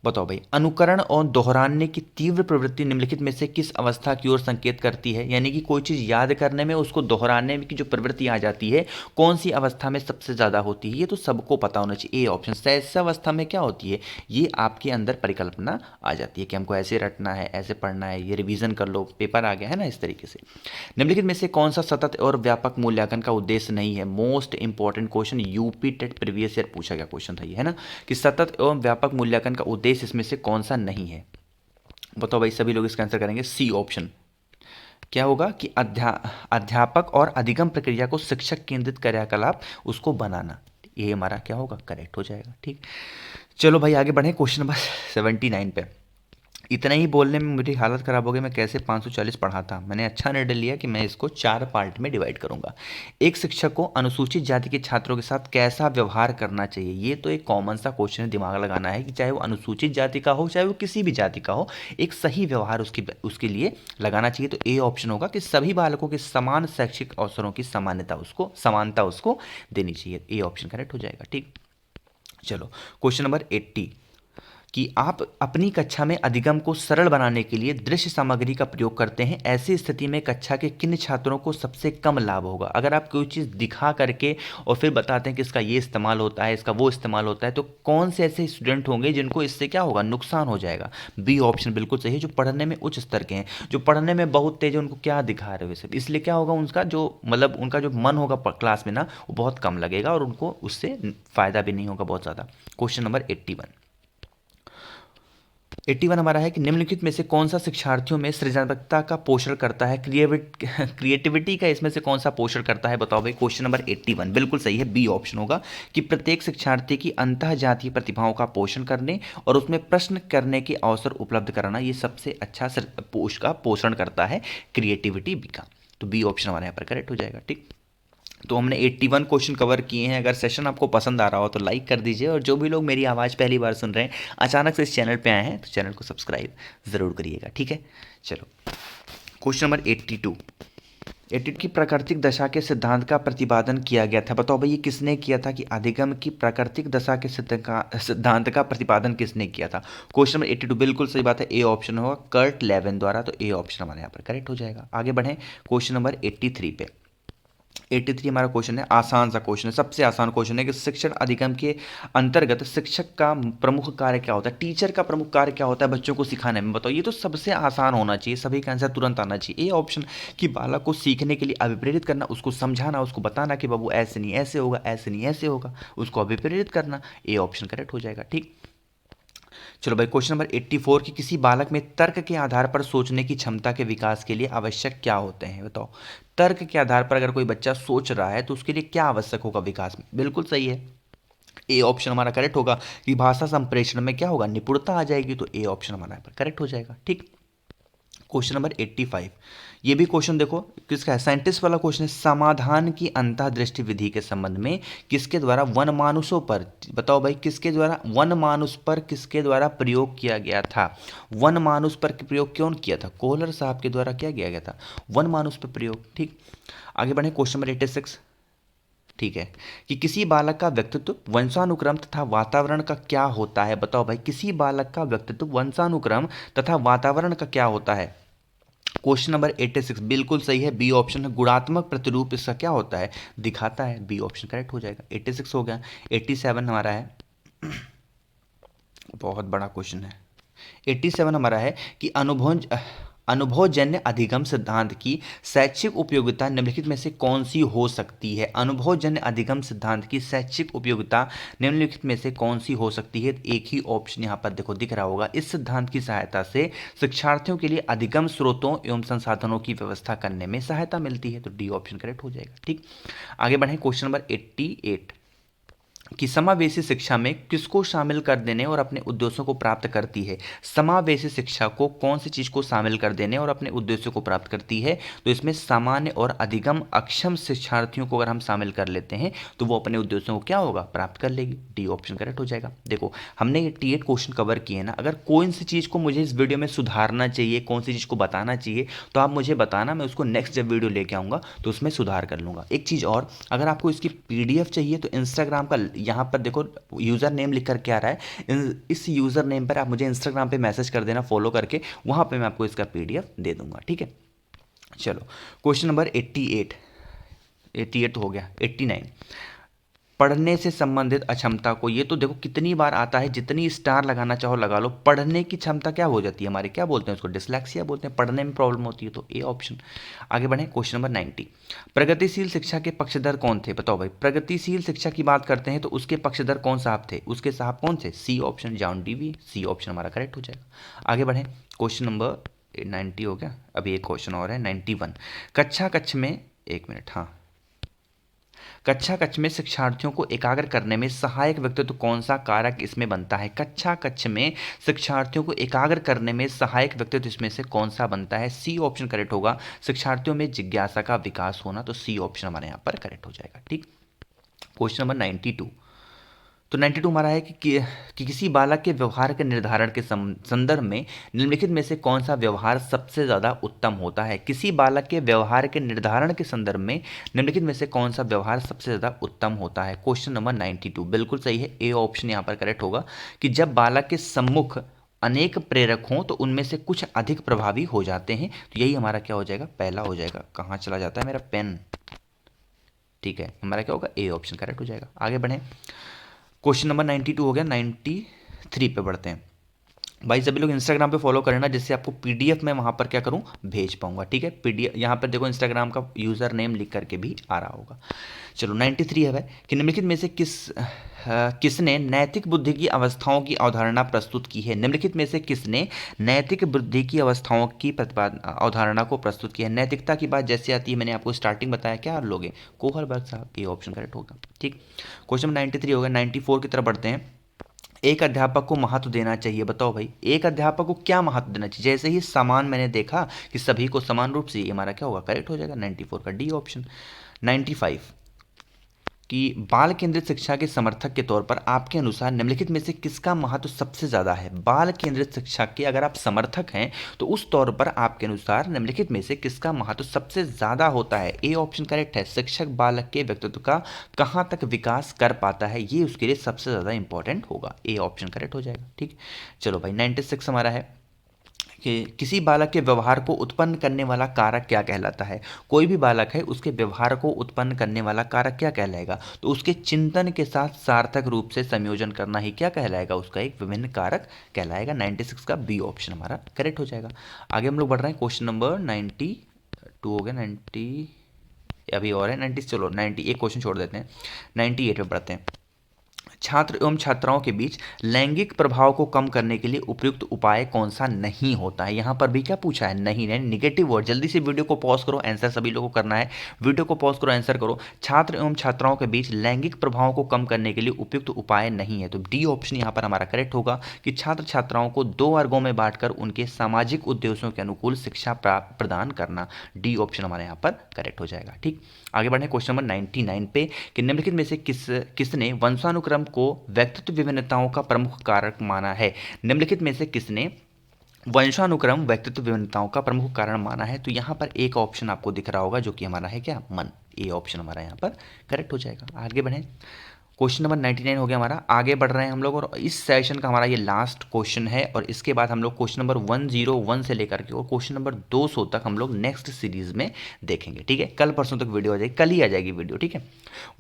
[SPEAKER 1] बताओ भाई, अनुकरण और दोहराने की तीव्र प्रवृत्ति निम्नलिखित में से किस अवस्था की ओर संकेत करती है? यानी कि कोई चीज़ याद करने में उसको दोहराने की जो प्रवृत्ति आ जाती है, कौन सी अवस्था में सबसे ज़्यादा होती है? ये तो सबको पता होना चाहिए। ए ऑप्शन, सहसा अवस्था में क्या होती है? ये आपके अंदर परिकल्पना आ जाती है कि हमको ऐसे रटना है, ऐसे पढ़ना है, ये रिविजन कर लो, पेपर आ गया है ना, इस तरीके से। निम्नलिखित में से कौन सा सतत और व्यापक मूल्यांकन का उद्देश्य नहीं है? Most important question, UP TET previous year पूछा गया क्वेश्चन था ये, है ना, कि सतत एवं व्यापक मूल्यांकन का उद्देश्य इसमें से कौन सा नहीं है? बताओ भाई, सभी लोग इसका आंसर करेंगे सी ऑप्शन। क्या होगा कि अध्यापक और अधिगम प्रक्रिया को शिक्षक केंद्रित क्रियाकलाप उसको बनाना, ये हमारा क्या होगा? करेक्ट हो जाएगा। ठीक, चलो भाई आगे बढ़े क्वेश्चन नंबर 79 पे। इतना ही बोलने में मेरी हालत ख़राब हो गई, मैं कैसे 540 पढ़ाता। मैंने अच्छा निर्णय लिया कि मैं इसको 4 पार्ट में डिवाइड करूंगा। एक शिक्षक को अनुसूचित जाति के छात्रों के साथ कैसा व्यवहार करना चाहिए? ये तो एक कॉमन सा क्वेश्चन है, दिमाग लगाना है कि चाहे वो अनुसूचित जाति का हो, चाहे वो किसी भी जाति का हो, एक सही व्यवहार उसके लिए लगाना चाहिए। तो ए ऑप्शन होगा कि सभी बालकों के समान शैक्षिक अवसरों की समानता उसको देनी चाहिए। ए ऑप्शन करेक्ट हो जाएगा। ठीक, चलो क्वेश्चन नंबर 80 कि आप अपनी कक्षा में अधिगम को सरल बनाने के लिए दृश्य सामग्री का प्रयोग करते हैं। ऐसी स्थिति में कक्षा के किन छात्रों को सबसे कम लाभ होगा? अगर आप कोई चीज़ दिखा करके और फिर बताते हैं कि इसका ये इस्तेमाल होता है, इसका वो इस्तेमाल होता है, तो कौन से ऐसे स्टूडेंट होंगे जिनको इससे क्या होगा? नुकसान हो जाएगा। बी ऑप्शन बिल्कुल सही है, जो पढ़ने में उच्च स्तर के हैं, जो पढ़ने में बहुत तेज है, उनको क्या दिखा रहे हो सब, इसलिए क्या होगा, उनका जो मतलब उनका जो मन होगा क्लास में ना, वो बहुत कम लगेगा और उनको उससे फ़ायदा भी नहीं होगा बहुत ज़्यादा। क्वेश्चन नंबर 81 हमारा है कि निम्नलिखित में से कौन सा शिक्षार्थियों में सृजनात्मकता का पोषण करता है? क्रिएटिविटी का इसमें से कौन सा पोषण करता है? बताओ भाई। क्वेश्चन नंबर 81 बिल्कुल सही है, बी ऑप्शन होगा कि प्रत्येक शिक्षार्थी की अंतःजातीय प्रतिभाओं का पोषण करने और उसमें प्रश्न करने के अवसर उपलब्ध कराना, ये सबसे अच्छा पोषण करता है क्रिएटिविटी बी का। तो बी ऑप्शन हमारे यहाँ पर करेक्ट हो जाएगा। ठीक, तो हमने 81 क्वेश्चन कवर किए हैं। अगर सेशन आपको पसंद आ रहा हो तो लाइक कर दीजिए, और जो भी लोग मेरी आवाज़ पहली बार सुन रहे हैं, अचानक से इस चैनल पे आए हैं, तो चैनल को सब्सक्राइब ज़रूर करिएगा। ठीक है, चलो क्वेश्चन नंबर 82। 82 की प्राकृतिक दशा के सिद्धांत का प्रतिपादन किया गया था। बताओ भाई, ये किसने किया था? कि अधिगम की प्राकृतिक दशा के सिद्धांत का प्रतिपादन किसने किया था? क्वेश्चन नंबर 82 बिल्कुल सही बात है, ए ऑप्शन होगा कर्ट लेविन द्वारा। तो ए ऑप्शन हमारे यहाँ पर करेक्ट हो जाएगा। आगे बढ़ें क्वेश्चन नंबर 83 पे। 83 हमारा क्वेश्चन है, आसान सा क्वेश्चन है, सबसे आसान क्वेश्चन है कि शिक्षण अधिगम के अंतर्गत शिक्षक का प्रमुख कार्य क्या होता है? टीचर का प्रमुख कार्य क्या होता है बच्चों को सिखाने में? बताओ, ये तो सबसे आसान होना चाहिए, सभी का आंसर तुरंत आना चाहिए। ए ऑप्शन कि बालक को सीखने के लिए अभिप्रेरित करना, उसको समझाना, उसको बताना कि बाबू ऐसे नहीं ऐसे होगा, ऐसे नहीं ऐसे होगा, उसको अभिप्रेरित करना। ए ऑप्शन करेक्ट हो जाएगा। ठीक, चलो भाई, क्वेश्चन नंबर 84 की किसी बालक में तर्क के आधार पर सोचने की क्षमता के विकास के लिए आवश्यक क्या होते हैं, बताओ। तर्क के आधार पर अगर कोई बच्चा सोच रहा है तो उसके लिए क्या आवश्यक होगा विकास में? बिल्कुल सही है, ए ऑप्शन हमारा करेक्ट होगा कि भाषा संप्रेषण में क्या होगा, निपुणता आ जाएगी, तो ए ऑप्शन हमारा करेक्ट हो जाएगा। ठीक, क्वेश्चन नंबर 85, ये भी क्वेश्चन देखो किसका है, साइंटिस्ट वाला क्वेश्चन है। समाधान की अंतःदृष्टि विधि के संबंध में किसके द्वारा वन मानुषों पर, बताओ भाई, किसके द्वारा वन मानुष पर किसके द्वारा प्रयोग किया गया था? वन मानुष पर प्रयोग क्यों किया था? कोहलर साहब के द्वारा क्या किया गया था? वन मानुष पर प्रयोग। ठीक, आगे बढ़े, क्वेश्चन नंबर 86, ठीक है, कि किसी बालक का व्यक्तित्व वंशानुक्रम तथा वातावरण का क्या होता है? बताओ भाई, किसी बालक का व्यक्तित्व वंशानुक्रम तथा वातावरण का क्या होता है? क्वेश्चन नंबर 86 बिल्कुल सही है, बी ऑप्शन है, गुणात्मक प्रतिरूप इसका क्या होता है, दिखाता है, बी ऑप्शन करेक्ट हो जाएगा। 86 हो गया। 87 हमारा है, बहुत बड़ा क्वेश्चन है। 87 हमारा है कि अनुभवजन्य अधिगम सिद्धांत की शैक्षिक उपयोगिता निम्नलिखित में से कौन सी हो सकती है? अनुभवजन्य अधिगम सिद्धांत की शैक्षिक उपयोगिता निम्नलिखित में से कौन सी हो सकती है? एक ही ऑप्शन यहाँ पर देखो दिख रहा होगा, इस सिद्धांत की सहायता से शिक्षार्थियों के लिए अधिगम स्रोतों एवं संसाधनों की व्यवस्था करने में सहायता मिलती है, तो डी ऑप्शन करेक्ट हो जाएगा। ठीक, आगे बढ़े, क्वेश्चन नंबर 88 कि समावेशी शिक्षा में किसको शामिल कर देने और अपने उद्देश्यों को प्राप्त करती है? समावेशी शिक्षा को कौन सी चीज को शामिल कर देने और अपने उद्देश्यों को प्राप्त करती है? तो इसमें सामान्य और अधिगम अक्षम शिक्षार्थियों को अगर हम शामिल कर लेते हैं तो वो अपने उद्देश्यों को क्या होगा, प्राप्त कर लेगी, डी ऑप्शन करेक्ट हो जाएगा। देखो हमने 88 क्वेश्चन कवर किए ना, अगर कोई सी चीज को मुझे इस वीडियो में सुधारना चाहिए, कौन सी चीज को बताना चाहिए, तो आप मुझे बताना, मैं उसको नेक्स्ट जब वीडियो लेके आऊंगा तो उसमें सुधार कर लूंगा। एक चीज और, अगर आपको इसकी पीडीएफ चाहिए तो इंस्टाग्राम का यहाँ पर देखो यूज़र नेम लिख कर क्या आ रहा है, इस यूज़र नेम पर आप मुझे इंस्टाग्राम पे मैसेज कर देना फॉलो करके, वहाँ पे मैं आपको इसका पीडीएफ दे दूंगा। ठीक है, चलो क्वेश्चन नंबर 88, 88 हो गया। 89, पढ़ने से संबंधित अक्षमता को, ये तो देखो कितनी बार आता है, जितनी स्टार लगाना चाहो लगा लो। पढ़ने की क्षमता क्या हो जाती है हमारी, क्या बोलते हैं उसको, डिसलेक्सिया बोलते हैं, पढ़ने में प्रॉब्लम होती है, तो ए ऑप्शन। आगे बढ़े, क्वेश्चन नंबर 90, प्रगतिशील शिक्षा के पक्षधर कौन थे? बताओ भाई, प्रगतिशील शिक्षा की बात करते हैं तो उसके पक्षधर कौन साहब थे, उसके साहब कौन थे? C option, John Dewey, C option हमारा करेक्ट हो जाएगा। आगे बढ़े, क्वेश्चन नंबर 90 हो गया, अभी एक क्वेश्चन और है 91, कक्षा कक्ष में, एक मिनट, हाँ, कक्षा कक्ष में शिक्षार्थियों को एकाग्र करने में सहायक व्यक्तित्व कौन सा कारक इसमें बनता है? कक्षा कक्ष में शिक्षार्थियों को एकाग्र करने में सहायक व्यक्तित्व इसमें से कौन सा बनता है? सी ऑप्शन करेक्ट होगा, शिक्षार्थियों में जिज्ञासा का विकास होना, तो सी ऑप्शन हमारे यहाँ पर करेक्ट हो जाएगा। ठीक, क्वेश्चन नंबर 92, तो 92 हमारा है कि किसी बालक के व्यवहार के निर्धारण के संदर्भ में निम्नलिखित में से कौन सा व्यवहार सबसे ज़्यादा उत्तम होता है? किसी बालक के व्यवहार के निर्धारण के संदर्भ में निम्नलिखित में से कौन सा व्यवहार सबसे ज़्यादा उत्तम होता है? क्वेश्चन नंबर 92 बिल्कुल सही है, ए ऑप्शन यहाँ पर करेक्ट होगा कि जब बालक के सम्मुख अनेक प्रेरक हों तो उनमें से कुछ अधिक प्रभावी हो जाते हैं, तो यही हमारा क्या हो जाएगा, पहला हो जाएगा। कहाँ चला जाता है मेरा पेन, ठीक है, हमारा क्या होगा, ए ऑप्शन करेक्ट हो जाएगा। आगे बढ़ें, क्वेश्चन नंबर 92 हो गया, 93 पे बढ़ते हैं। भाई सभी लोग इंस्टाग्राम पे फॉलो करें ना, जिससे आपको पीडीएफ मैं वहाँ पर क्या करूँ, भेज पाऊंगा। ठीक है, पीडीएफ यहाँ पर देखो इंस्टाग्राम का यूज़र नेम लिख करके भी आ रहा होगा। चलो 93 है भाई, कि निम्नलिखित में से किसने नैतिक बुद्धि की अवस्थाओं की अवधारणा प्रस्तुत की है? निम्नलिखित में से किसने नैतिक बुद्धि की अवस्थाओं की अवधारणा को प्रस्तुत की है? नैतिकता की बात जैसे आती है, मैंने आपको स्टार्टिंग बताया, क्या लोगे, कोहलबर्ग साहब, ये ऑप्शन करेक्ट होगा। ठीक, क्वेश्चन 93 होगा। 94 की तरफ बढ़ते हैं, एक अध्यापक को महत्व देना चाहिए, बताओ भाई, एक अध्यापक को क्या महत्व देना चाहिए? जैसे ही समान मैंने देखा कि सभी को समान रूप से, ये हमारा क्या होगा, करेक्ट हो जाएगा 94 का डी ऑप्शन। 95 कि बाल केंद्रित शिक्षा के समर्थक के तौर पर आपके अनुसार निम्नलिखित में से किसका महत्व सबसे ज़्यादा है? बाल केंद्रित शिक्षा के अगर आप समर्थक हैं तो उस तौर पर आपके अनुसार निम्नलिखित में से किसका महत्व सबसे ज़्यादा होता है? ए ऑप्शन करेक्ट है, शिक्षक बालक के व्यक्तित्व का कहाँ तक विकास कर पाता है, ये उसके लिए सबसे ज़्यादा इंपॉर्टेंट होगा, ए ऑप्शन करेक्ट हो जाएगा। ठीक, चलो भाई 96 हमारा है कि किसी बालक के व्यवहार को उत्पन्न करने वाला कारक क्या कहलाता है? कोई भी बालक है, उसके व्यवहार को उत्पन्न करने वाला कारक क्या कहलाएगा? तो उसके चिंतन के साथ सार्थक रूप से संयोजन करना ही क्या कहलाएगा, उसका एक विभिन्न कारक कहलाएगा। 96 का बी ऑप्शन हमारा करेक्ट हो जाएगा। आगे हम लोग बढ़ रहे हैं, क्वेश्चन नंबर 92 हो गया, 90 अभी और है 90, चलो 90 एक क्वेश्चन छोड़ देते हैं, 98 पे बढ़ते हैं। छात्र एवं छात्राओं के बीच लैंगिक प्रभाव को कम करने के लिए उपयुक्त उपाय कौन सा नहीं होता है। यहाँ पर भी क्या पूछा है, नहीं है, निगेटिव वर्ड। जल्दी से वीडियो को पॉज करो, आंसर सभी लोगों को करना है। वीडियो को पॉज करो, आंसर करो। छात्र एवं छात्राओं के बीच लैंगिक प्रभाव को कम करने के लिए उपयुक्त उपाय नहीं है, तो डी ऑप्शन यहाँ पर हमारा करेक्ट होगा कि छात्र छात्राओं को 2 वर्गों में बांटकर उनके सामाजिक उद्देश्यों के अनुकूल शिक्षा प्रदान करना। डी ऑप्शन हमारे यहाँ पर करेक्ट हो जाएगा। ठीक, आगे बढ़े क्वेश्चन नंबर 99 पे कि निम्नलिखित में से किसने वंशानुक्रम को व्यक्तित्व विभिन्नताओं का प्रमुख कारक माना है। निम्नलिखित में से किसने वंशानुक्रम व्यक्तित्व विभिन्नताओं का प्रमुख कारण माना है। तो यहाँ पर एक ऑप्शन आपको दिख रहा होगा जो कि हमारा है क्या, मन। ए ऑप्शन हमारा यहाँ पर करेक्ट हो जाएगा। आगे बढ़ें, क्वेश्चन नंबर 99 हो गया हमारा। आगे बढ़ रहे हैं हम लोग और इस सेशन का हमारा ये लास्ट क्वेश्चन है और इसके बाद हम लोग क्वेश्चन नंबर 101 से लेकर के और क्वेश्चन नंबर 200 तक हम लोग नेक्स्ट सीरीज में देखेंगे। ठीक है, कल परसों तक वीडियो आ जाएगी, कल ही आ जाएगी वीडियो। ठीक है,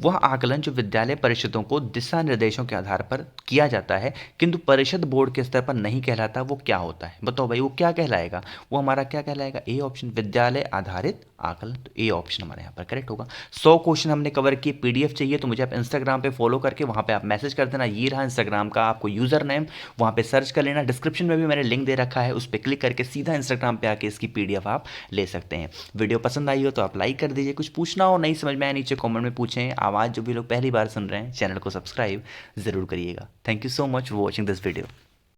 [SPEAKER 1] वह आकलन जो विद्यालय परिषदों को दिशा निर्देशों के आधार पर किया जाता है किंतु परिषद बोर्ड के स्तर पर नहीं कहलाता, वो क्या होता है। बताओ भाई, वो क्या कहलाएगा, वो हमारा क्या कहलाएगा। ए ऑप्शन, विद्यालय आधारित आकलन। तो ए ऑप्शन हमारे यहाँ पर करेक्ट होगा। 100 क्वेश्चन हमने कवर किए। पीडीएफ चाहिए तो मुझे आप इंस्टाग्राम पे फॉलो करके वहाँ पे आप मैसेज कर देना। ये रहा इंस्टाग्राम का आपको यूजर नेम, वहाँ पे सर्च कर लेना। डिस्क्रिप्शन में भी मैंने लिंक दे रखा है, उस पर क्लिक करके सीधा इंस्टाग्राम पे आके इसकी पीडीएफ आप ले सकते हैं। वीडियो पसंद आई हो तो आप लाइक कर दीजिए। कुछ पूछना हो, नहीं समझ में आया, नीचे कॉमेंट में पूछें। आवाज़ जो भी लोग पहली बार सुन रहे हैं, चैनल को सब्सक्राइब जरूर करिएगा। Thank you so much for watching this video.